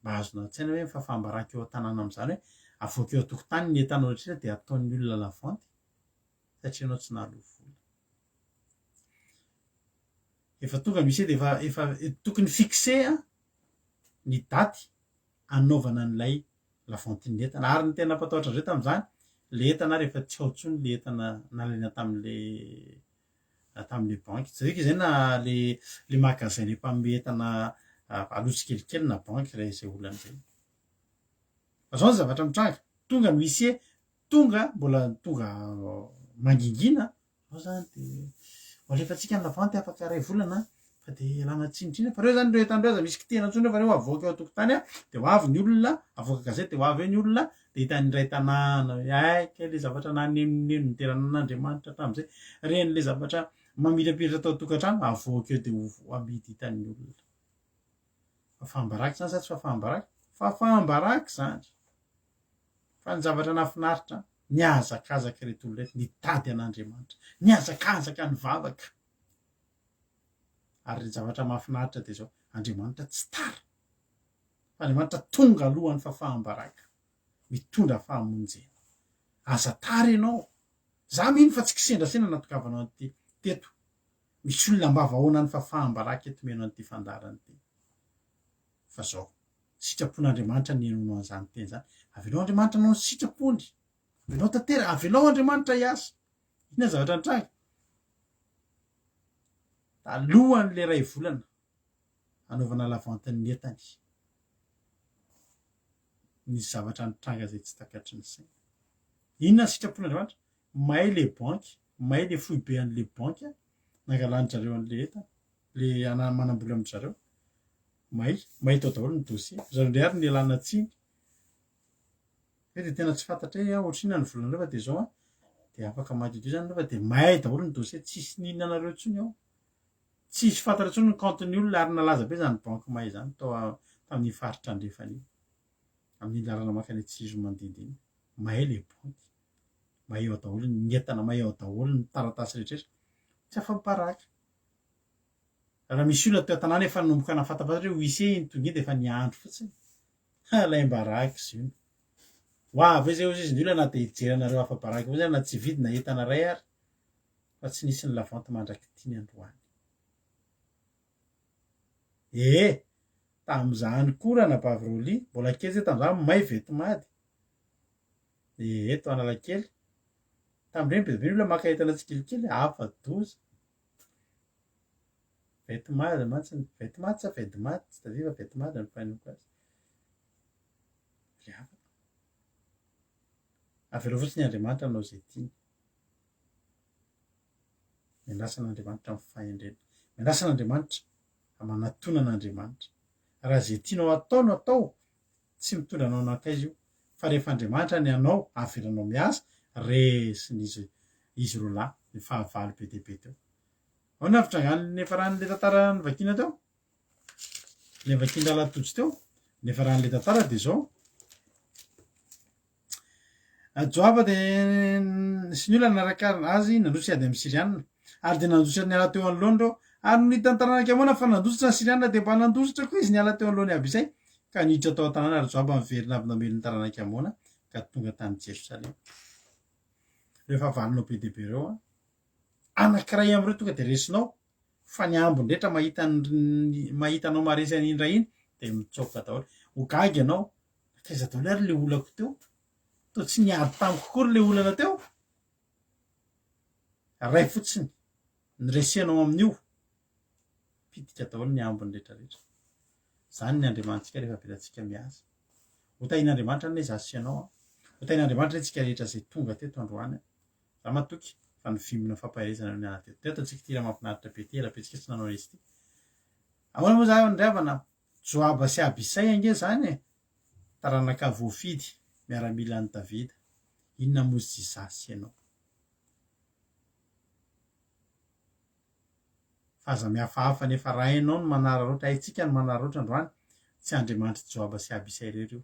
Mba azona an-tsaina hoe fahafahambaraka eo an-tanàna amin'izany hoe avoaka eo an-tokotany ny entanao rehetra de ataon'ny olona la vente satria ianao tsy nahaloa vola. Efa tonga misy de efa tokony fixé ny daty anaovana an'ilay la vente ny entana. Ary ny tena mpatahotra andreo tamin'izany, le entana rehefa tsy ao intsony le entana nalaina tamin'le banky. Tsy zay zay na le magasin le mpagnome entana alotsy kelikely na banky raha izay olana zay. Fa zao ny zavatra mitranga. Tonga ny huissier, mbola tonga mangingina. Zao zany de alefatsika ny la vente afaka ray volana fa de alana tsinitrina. Fa reo zany reo etan'ireo aza misy kitena intsony fa reo avoaka eo an-tokotany de ho avy ny olona, avoaka gazety de ho avy eo ny olona de hitan'ny ray tanàna hoe aika le zavatra nanemoneno ny teranan'Andriamanitra tamin'izay. Reny le zavatra mamirapiratra tao an-tokantrano avoaka eo de ho amidy hitan'ny olona. Fahafahambaraka zany sa tsy fahafahambaraka? Fahafahambaraka zany. Fa ny zavatra nahafinaritra niazakazaka reto olona reto, nitady an'Andriamanitra, niazakazaka ny vavaka. Ary ny zavatra mahafinaritra de zao, Andriamanitra tsy tara. Andriamanitra tonga alohan'ny fahafahambaraka, mitondra fahamonjena. Aza tara ianao. Za mino fa tsy kisendrasena natokavanao an'ity teto. Misy olona mba vahoana ny fahafahambaraka eto meno an'ity fandarany ity. Fa zao, sitrapon'Andriamanitra ny enonao an'izany teny zany. Avelao Andriamanitra anao ny sitrapony. Avelao tantera, avelao Andriamanitra hiasa. Ina zavatra nitranga? Alohan'le ray volana anaovana la vente ny entany. Nisy zavatra nitranga zay tsy takatry ny saina. Inona ny sitrapon'Andriamanitra? May le banky, may le foibe an'le banky, nangalan'izareo an'le entana, le manambola amin'izareo. May tao daholo ny dossier. Zareo indray ary ny alana tsiny. Hoe de tena tsy fantatra hoe ohatrina ny volanareo fa de zao de afaka madio zany fa de may daholo ny dossier, tsisy ninanareo intsony ao. Tsisy fantatra intsony ny compte-ny olona ary nalaza be zany banky may zany tao tamin'ny faritra andrefany. Amin'ny lalana makany Tsiro mandindiny. May le banky. maheo daholo ny entana maheo daholo ny taratasy rehetrrehetra tsy afa-miparaka raha misy olona teo an-tanàna efa nomboka nafatapatra hoe hoise iny tonga iny de efa niandro fotsiny alay-mbaraka izy io ho avy zay ozy izy ny olona na de hijeranareo afa-baraka vo zany na tsy vidina entana ray ary fa tsy nisy ny lavanty mandraky tiany androany tam'izany koa na Bavroly mbola kely zay tam'izany may vetimady to Analakely tam'ireny be olona maka entana tsikelikely hafa doza vetimady matsiny vetimady sa vedimady tsy tadiva vetimady ny fahinoko azy le afaka avy eo fotsiny Andriamanitra anao zay tiany miandrasan'Andriamanitra amin'ny fahendrena miandrasan'Andriamanitra amanatonan'Andriamanitra raha zay tianao atao no atao tsy mitondra anao nankaiza io fa rehefa Andriamanitra ny anao avelanao miasa resiny izy roa lahy ny fahavalo be deabe teo ao navitrangan'ny nefa ran'le tantara ny vakina teo le vakina lalatojo teo nefa ran'le tantara de zao Joaba de sy ny olona naraka azy nandosy ady amin'ny Sirianina ary de nandositra ny ala teo anoloana reo ary ny tantaranaka moana fa nandositra ny Sirianina de mba nandositra koa izy ny ala teo anoloany aby izay ka niditra tao an-tanàna ary Joaba miverina avy namely ny taranaka moana ka tonga tany Jerosalema rehefa valinao be deabe reo anankiray am'ireo tonga de resinao fa ny ambo ndretra mahitanao maresy an'indra iny de mitsoka daholo ho gagy ianao kaiza daholo ary le olako teo to tsy niady tamiko kory le olana teo ray fotsiny ny resenao amin'io pidika daholo ny ambony rehetrarehetra zany ny Andriamanitsika rehefa belantsika miasa hotain'Andriamanitra ny zasy ianao hotain'Andriamanitra itsika rehetra zay tonga teto androany raha matoky fa ny vimina fampaherezana ny anateto teto atsika tira mafinaritra be ty elabe tsika tsy nanao izy ty ahoana moa zany ndravana Joaba sy Abisay ange zany taranaka voafidy miaramila ny Davida inona mozy tsy zasy ianao fa aza mihafahafa nefa raha ianao ny manararoatra haitsika ny manararoatra androany tsy Andriamanitra Joaba sy Abisay rery io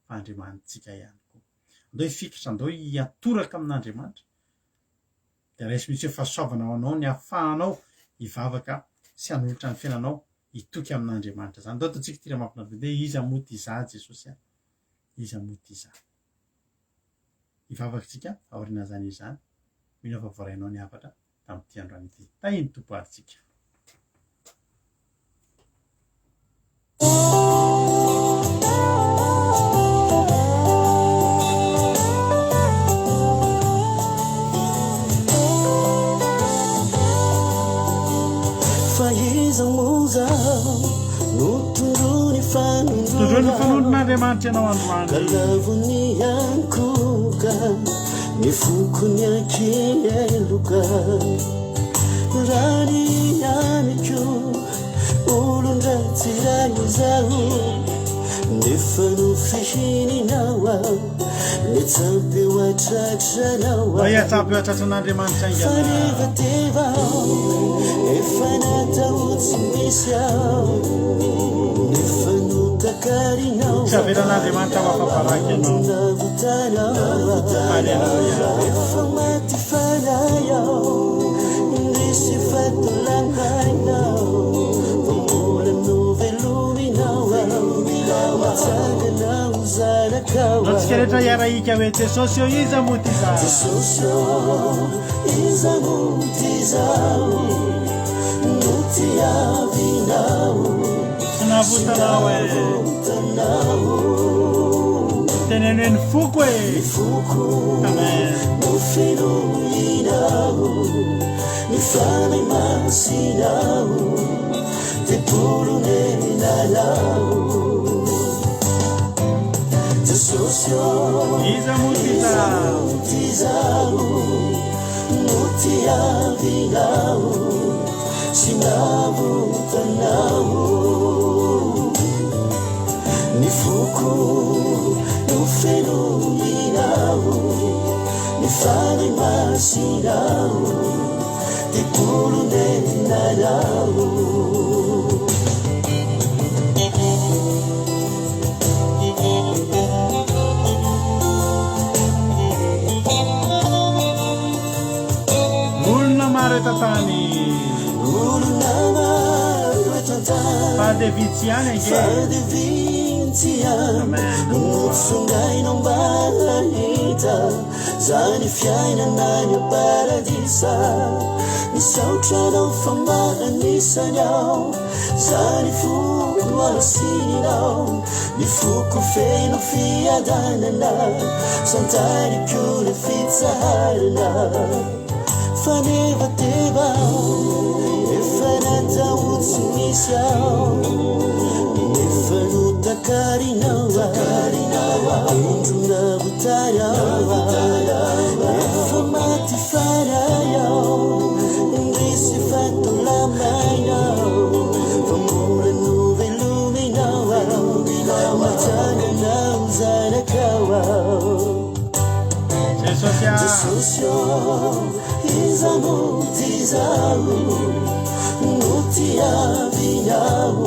fa Andriamanitsika ihany koa andao hifikitra andao hiatoraka amin'Andriamanitra de raisy mitsy hoe fahasoavana ho anao ny ahafahanao hivavaka sy hanolotra ny fiainanao hitoky amin'Andriamanitra zany ndao tatsika tira mampinaritra de iza moa ty za Jesosy iza moa ty za hivavaka tsika aorian'izany izany mino fa voarainao ny havatra tamin'ity androany ity tahiny tompoaritsika tondrony fanondron'Andriamanitra ianao androany kalavony ankoka ny fokony akeloka rany amiko olon-dratsy ray izao nefa no fihininao ny tsampy eo atratra atratra'Andriamanitra fa rehefa tevao efa natao tsy misy ao nefa notakarinao tsy avelan'Andriamanitra mafamparaky ianao efa maty fanay ao indrisy fatolanainao mbola novelominao ao matsanganao zanakao atsika rehetra hiarahika hoe Jesosy io iza moa ty za Jesosy io iza moa ty zao no ty avinao sy navotanao teneno eny foko e foko amen no finoinao ny fanay masinao tepolone lalao Jesosy io iza moa ty zao no ty avinao sy navotanao ny foko no fenoinao ny fanay masinao tepolone lalao etatany olonama roetantany fahadevitsy ihany ange fahadevitsy ihany notsongainao mba hahita zany fiainanany paradisa misaotranao famahanisan'ny ao zany foko asininao ny foko feno fiadanana santarikole fitsaharana fanevatevao efa nataotsy misy ao efa notakarinao ondrona botary ao efa maty faray ao indrisy fatolamainao famora novelominao ao matananao zanakao ao Jesosio izamutizao nutiavinao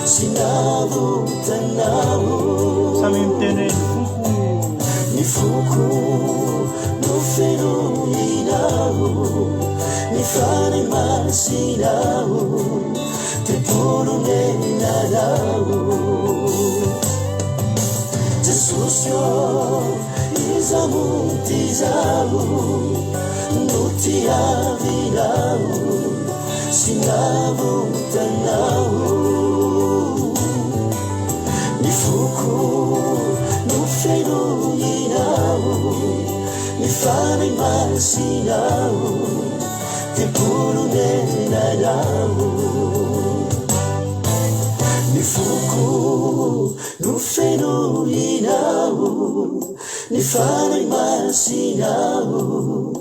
sinavutanao samy miteny foko ni fuku nufenoinao ni fane masinao tripolunenanao Jesosio izamutizao nutiavinao sinavutanao ni fuku nufenoinao ni fane masinao tripolunenanao ni fuku nufenoinao ni fane masinao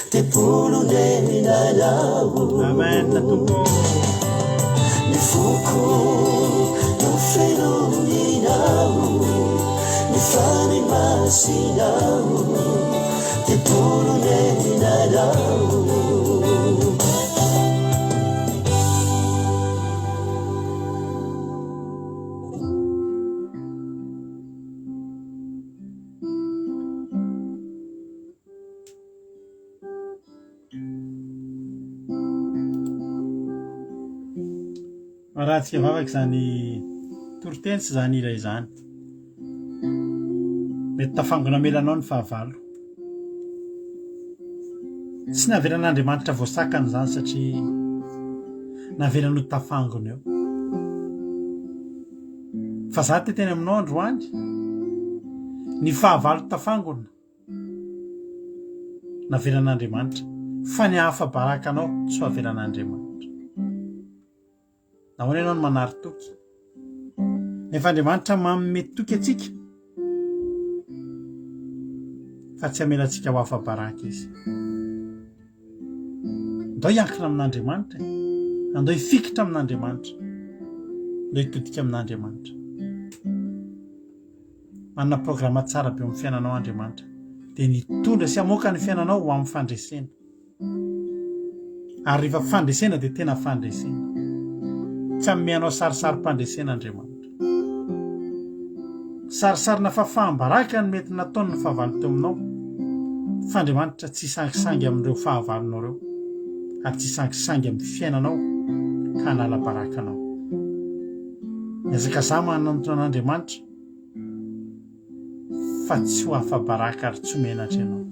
tripolunenanao amen natumbo ni fuku nufenoinao ni fane masinao tripolunenanao raha tsika vavaky zany toriteny tsy zany ilay zany mety tafangona melanao ny fahavalo tsy navelan'Andriamanitra voasakany zany satria navelano tafangona eo fa za teteny aminao androany ny fahavalo tafangona navelan'Andriamanitra fa ny hafa baraka anao tsy ho avelan'Andriamanitra nahoana ianao no manary toky nefa Andriamanitra manome toky atsika fa tsy hamelantsika ho hafa baraka izy andao hiankina amin'Andriamanitra andao hifikitra amin'Andriamanitra andao hitodika amin'Andriamanitra manana programa tsara be amin'ny fiainanao Andriamanitra dia nitondra sy hamoaka ny fiainanao ho amin'ny fandresena ary rehefa fandresena dia tena fandresena tsy ameanao sarisary-pandresena Andriamanitra sarisarina fahafahambaraka ny mety nataony ny fahavalo teo aminao fa Andriamanitra tsy sangisangy amin'ireo fahavalonao ireo ary tsy sangisangy amin'ny fiainanao ka hanala baraka anao miazaka za manantona an'Andriamanitra fa tsy ho hafa baraka ary tsy menatra ianao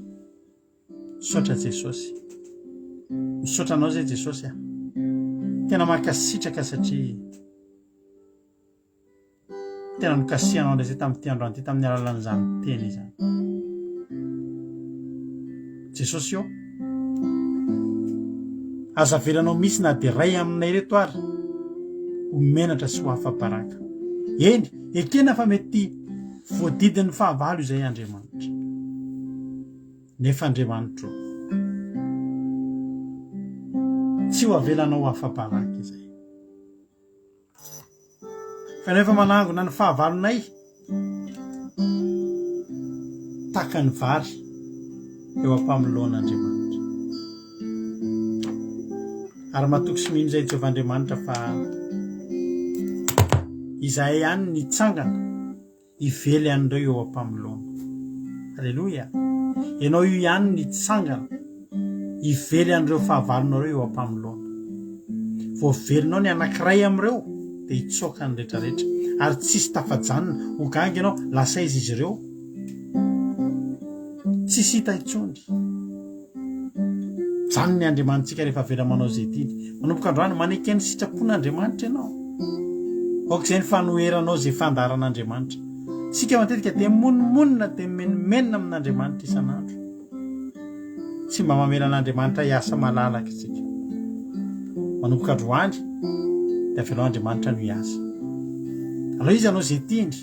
misaotra Jesosy misaotra anao zay Jesosy tena mankasitraka satria tena nokasianao indray zay tamin'ity androany ty tamin'ny alalan'izany teny izany Jesosy eo aza velanao misy na dia ray aminay reto ary ho menatra sy ho hafa baraka eny ekena fa mety voadidin'ny fahavalo izay Andriamanitra nefa Andriamanitra tsy ho avelanao hafa baraka izay fa nefa manangona ny fahavalonay taka ny vary eo ampamelon'Andriamanitra ary matoky sy mino izay Jehovahandriamanitra fa izahay ihany nitsangana ively an'ireo eo ampamelona alleloia ianao io ihany nitsangana ively an'ireo fahavalonareo eo ampamilona. Voavelonao ny anankiray am'ireo dia hitsoaka ny rehetrarehetra ary tsisy tafajanona ho gangy ianao lasa izy ireo tsisy hita intsony. Zany ny Andriamanitsika rehefa avela manao izay tiany. Manomboka androany manaiky ny sitrapon'Andriamanitra ianao. Aok'izay ny fanoheranao izay fandaharan'Andriamanitra. Sika matetika dia monimonina dia menomenina amin'Andriamanitra isan'andro. Tsy mba mamela an'Andriamanitra hiasa malalaka isika. Manomboka androany dia avelao Andriamanitra no hiasa. Alao izy anao izay tiany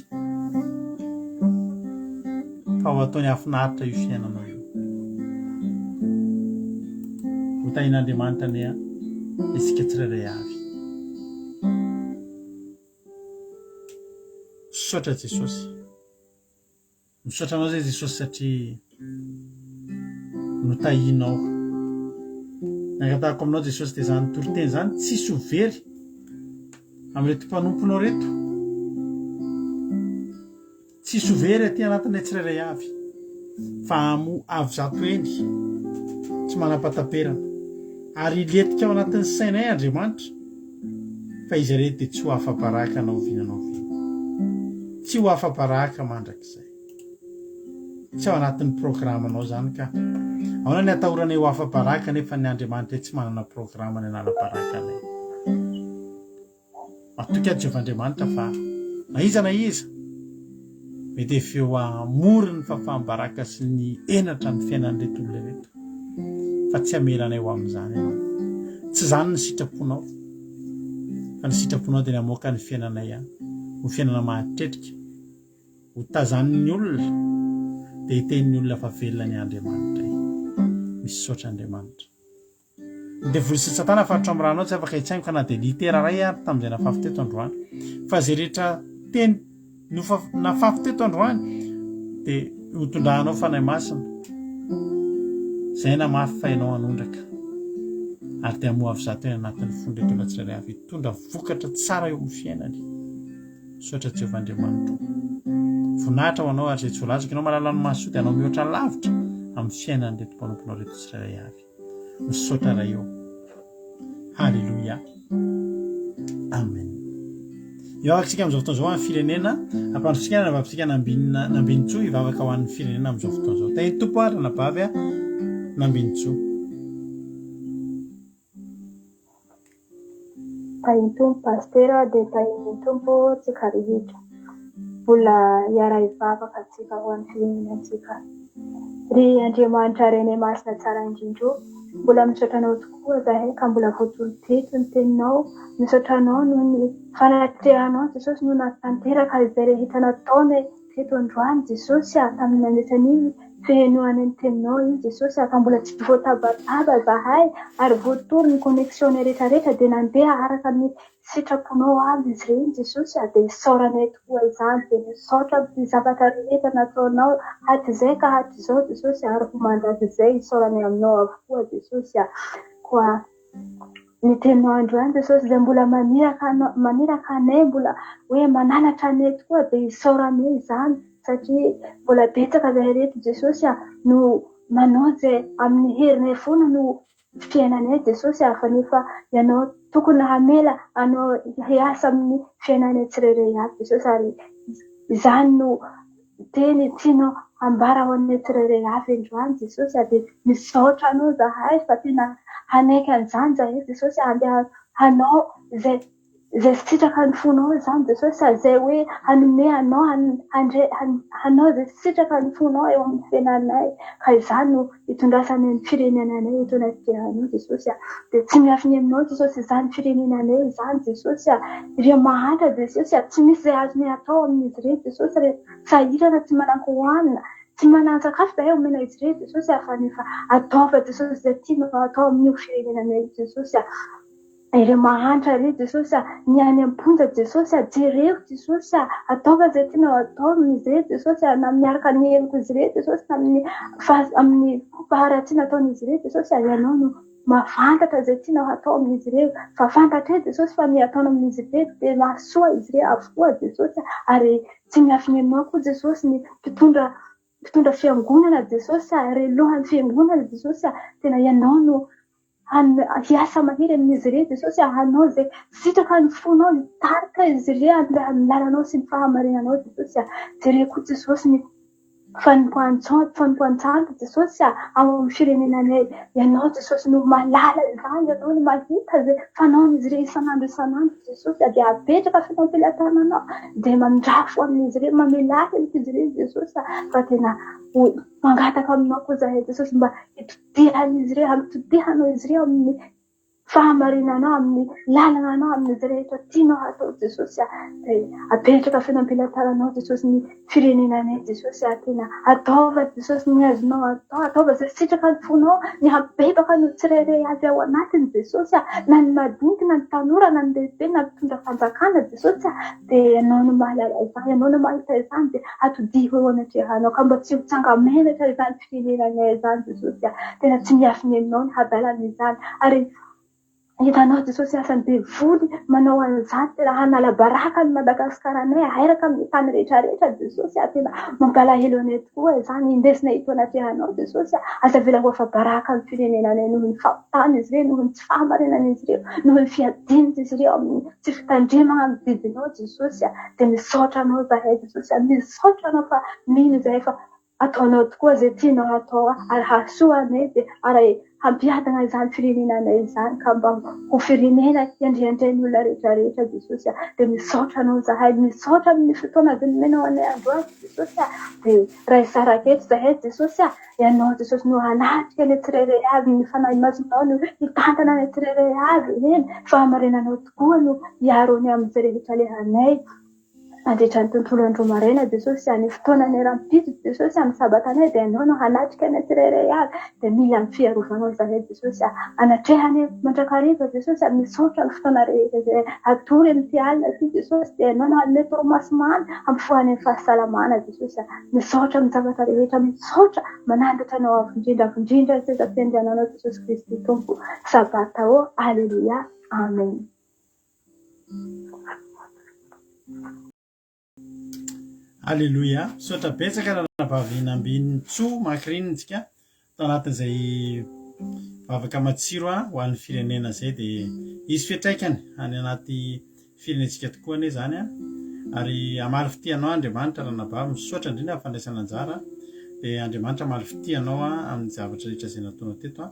fa ho ataony hafinaritra io fiainanao io. Hotahin'Andriamanitra ny isika tsirairay avy. Misaotra Jesosy. Misaotra anao zay Jesosy satria notahinao. Nagatahako aminao Jesosy dia zany toriteny zany tsisy ho very amin'reto mpanomponao reto. Tsisy ho very aty anatin'ilay tsirairay avy fa amo avy zato eny tsy manam-pataperana ary iletika ao anatin'ny sainay Andriamanitra fa izy reto dia tsy ho afa-baraka anao vinanao vina. Tsy ho afa-baraka mandrakizay. Tsy ao anatin'ny programanao zany ka ahoana ny atahorana ho afa-baraka nefa ny Andriamanitra tsy manana programa ny anala-baraka anay. Matoky ato Jehovandriamanitra fa naiza na iza mety efeo amory ny fahafahambaraka sy ny enatra ny fiainan'reto olona reto fa tsy amelanay ho amin'izany ianao. Tsy zany ny sitraponao fa ny sitraponao dia namoaka ny fiainanay ho fiainana mahatretrika ho tazan'ny olona dia hiten'ny olona fa velona ny Andriamanitra. Misaotra Andriamanitra. Dia voly sy Satana faritra amin'ny ranao tsy afaka hitsaingo ka na dia litera ray ary tamin'izay nafafy teto androany fa zay rehetra teny nafafy teto androany dia hotondrahanao fanahy masina zay na mafy fa ianao anondraka ary dia hamoa avy zato eny anatin'ny fondretona tsirairay avy hitondra vokatra tsara eo amin'ny fiainany. Misaotra Jehovandriamanitra. Voninahitra ho anao ary zay tsy ho lazaka ianao mahalala ny masoa dia anao mihoatra lavitra amin'ny fiainan'ny reto mpanomponao reto tsirairay avy. Misaotra raha eo. Halleluia. Amen. Eo aksika amin'izao fotoana izao amin'ny firenena ampandrotsika na vavitsika nambinitsoa hivavaka ho an'ny firenena amin'izao fotoana izao. Tainy tompo ary nabavy nambinitsoa. Tainy tompo pastera dia tainy tompo tsika rehetra. Mbola hiara hivavaka atsika ho an'ny firenenantsika. Ry Andriamanitra renay masina tsara indrindro, mbola misaotra anao tokoa zahay ka mbola voatory teto ny teninao. Misaotra anao noho ny fanatrehanao Jesosy no natanteraka izay rehetra nataonay teto androany Jesosy tamin'ny nandresany fihenoana ny teninao iny Jesosy ka mbola tsy voatabataba zahay ary voatory ny connexion rehetrarehetra dia nandeha araka ny sitraponao aby izy ireny Jesosy dia isaoranay tokoa izany dia misaotra ny zavatra rehetra nataonao hatizay ka hatizao Jesosy ary ho mandrakizay isaoranay aminao avokoa Jesosy koa ny teninao androany Jesosy izay mbola maniraka anay mbola hoe mananatra anay tokoa dia isaoranay izany satria mbola betsaka zahay reto Jesosy no manao izay amin'ny herinay foana no fiainanay Jesosy fa nefa ianao tokony hamela anao hiasa amin'ny fiainanay tsirairay avy Jesosy ary izany no teny tianao ambara ho anay tsirairay avy androany Jesosy dia misaotra anao zahay fa tena hanaiky an'izany zahay Jesosy andeha hanao izay sitraka ny fonao izany Jesosy izay hoe hanome anao hanao izay sitraka ny fonao eo amin'ny fiainanay ka izany no hitondrasanay ny firenenanay eto anaty anao Jesosy dia tsy miafiny aminao Jesosy izany firenenanay izany Jesosy ireo mahantra Jesosy tsy misy izay azonay atao amin'izy ireny Jesosy rehefa sahirana tsy manankohanina tsy manan-tsakafo zahay omena izy ireny Jesosy fa nefa ataova Jesosy izay tianao atao amin'io firenenanay Jesosy ireo mahantra ireo Jesosy ny any am-ponja Jesosy jereko Jesosy ataova izay tianao atao amin'izy ireny Jesosy na miaraka ny heloko izy ireny Jesosy amin'ny faharatsiana ataon'izy ireny Jesosy ianao no mafantatra izay tianao atao amin'izy ireny fa fantatra Jesosy fa ny ataona amin'izy ireny dia mahasoa izy ireny avokoa Jesosy ary tsy miafiny aminao koa Jesosy ny mpitondra mpitondra fiangonana Jesosy ary lohan'ny fiangonana Jesosy tena ianao no hiasa mahery amin'izy ireo Jesosy hanao zay sitraka ny fonao hitarika izy ireo amin'ny lalanao sy ny fahamarinanao Jesosy jereo koa Jesosy ny fanompoan-tsanta Jesosy ao amin'ny firenenanay ianao Jesosy no malala izany ianao no mahita zay fanaon'izy ireo isan'andro Jesosy dia apetraka fitaom-pelatananao dia mandrafo amin'izy ireo mamelaka izy ireo Jesosy fa tena mangataka aminao koa zahay Jesosy mba hitodihan'izy ireo hampitodihanao izy ireo amin'ny fahamarinanao amin'ny lalananao amin'izy rehetra tianao atao Jesosy dia apetraka fitaom-pelatananao Jesosy ny firenenanay Jesosy tena ataova Jesosy ny azonao atao ataova zay sitraka ny fonao ny habebaka ny tsirairay avy ao anatiny Jesosy na ny madinika na ny tanora na ny lehibe na mpitondra fanjakana Jesosy dia ianao no mahalala izany ianao no mahita izany dia atodihy eo anatrehanao ka mba tsy ho tsanga-menatra izany firenenanay izany Jesosy tena tsy miafiny aminao ny hadalan'izany ary hitanao Jesosy asany devoly manao an'izany tena hanala baraka ny Madagasikara-nay aheraka amin'ny tany rehetrarehetra Jesosy tena mampalahelo anay tokoa izany indesina hito anatrehanao Jesosy asa vela ho afa baraka ny firenenanay noho ny fampitany izy ireo noho ny tsy fahamarinan'izy ireo noho ny fiadin'izy ireo amin'ny tsy fitandremana amin'ny didinao Jesosy dia misaotra anao zahay Jesosy misaotra anao fa mino zahay fa ataonao tokoa zay tianao atao ary hasoa anay dia ary hampiadana izany firenenanay izany ka mba ho firenena iandriandrainy olona rehetrarehetra Jesosy dia misaotra anao zahay misaotra amin'ny fotoana izay nomenao anay androany Jesosy dia raha isaraketo zahay Jesosy ianao Jesosy no hanatrika ilay tsirairay avy ny fanahy masonao no hitantana ilay tsirairay avy eny fahamarinanao tokoa no hiaro any amin'izay rehetra lehanay mandritra ny tontolo andro maraina Jesosy ny fotoananay rampitso Jesosy amin'ny sabatanay dia ianao no hanatrika ny tsirairay avy dia mila amin'ny fiarovanao zahay Jesosy anatrehany mandrakariva Jesosy misaotra ny fotoana rehetra zay atory amin'ity alina ity Jesosy dia ianao no hanome toromaso-many hampifohany amin'ny fahasalamana Jesosy misaotra amin'ny zavatra rehetra misaotra manandratra anao avindrindra seza-piandriananao Jesosy Kristy tompo sabata ô aleluia amen. Alleluia misaotra betsaka raha navavy tso makirinitsika tao anatin'izay vavaka matsiro ho an'ny firenena zay dia izy fiatraikany any anaty firenentsika tokoa ane zany ary amaly fitianao Andriamanitra raha navavy misaotra indrindra amin'ny fandraisana anjara dia Andriamanitra amaly fitianao amin'ny zavatra rehetra izay nataonao teto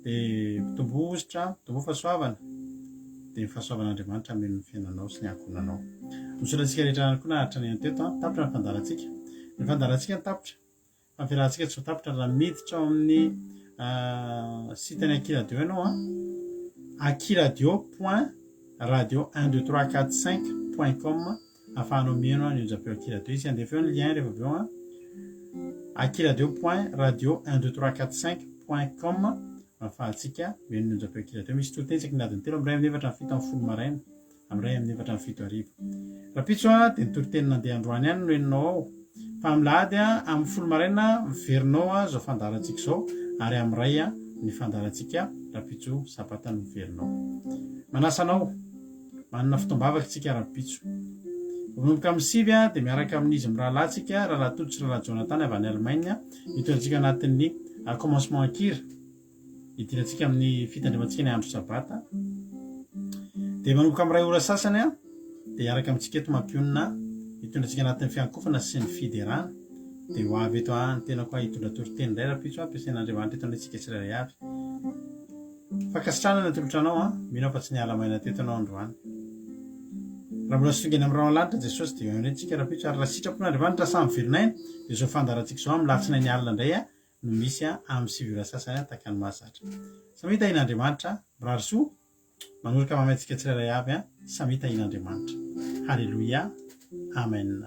dia mitombo ozitra mitombo fahasoavana dia ny fahasoavan'Andriamanitra ameny ny fiainanao sy ny ankonanao misoratsika rehetra koa naharitra ny teto tapitra ny fandarantsika ny fandarantsika ny tapitra fa ny fiarahantsika tsy ho tapitra raha miditra ao amin'ny sitany Akiradio ianao akiradio.radio12345.com ahafahanao mihaino ny onjam-peo Akiradio izy andefeo ny lien rehefa aveo akiradio.radio12345.com ahafahantsika mihaino ny onjam-peo Akiradio misy totensaka ny adiny telo amin'ny ray amin'ny efatra ny fito amin'ny folo maraina amin'ny ray amin'ny efatra ny fito arivo rapitso dia nitoriteny nandeha androany ihany no enonao ao fa milady amin'ny folo maraina miverinao zao fandarantsika zao ary amin'ny ray ny fandarantsika rapitso sabata ny miverinao manasanao manana fotoam-bavaka tsika rapitso manomboka amin'ny sivy dia miaraka amin'izy mirahalatsika raha toditra raha Jonathan avy any Allemagne hitorantsika anatin'ny commencement ankira hidirantsika amin'ny fitandrimantsika ny andro sabata dia manomboka amin'ny ray ora sasany dia hiaraka amintsika eto mampionina hitondratsika anatin'ny fiankofana sy ny fiderana dia ho avy eto ny tena koa hitondra toriteny indray rapitso ampiasain'Andriamanitra eto antsika tsirairay avy fakasitrana ny atolotranao mino fa tsy niala maina teto anao androany raha mbola songany amin'ny rano lanitra Jesosy dia entsika rapitso ary raha sitrapon'Andriamanitra samy verinaina dia zao fandarantsika zao amin'ny latsina ny alina indray no misy amin'ny sivy ora sasany taka ny mahazatra samita in'Andriamanitra mirarisoa manoloka mamaintsika tsirairay avy samita in'Andriamanitra. Halleluja. Amen.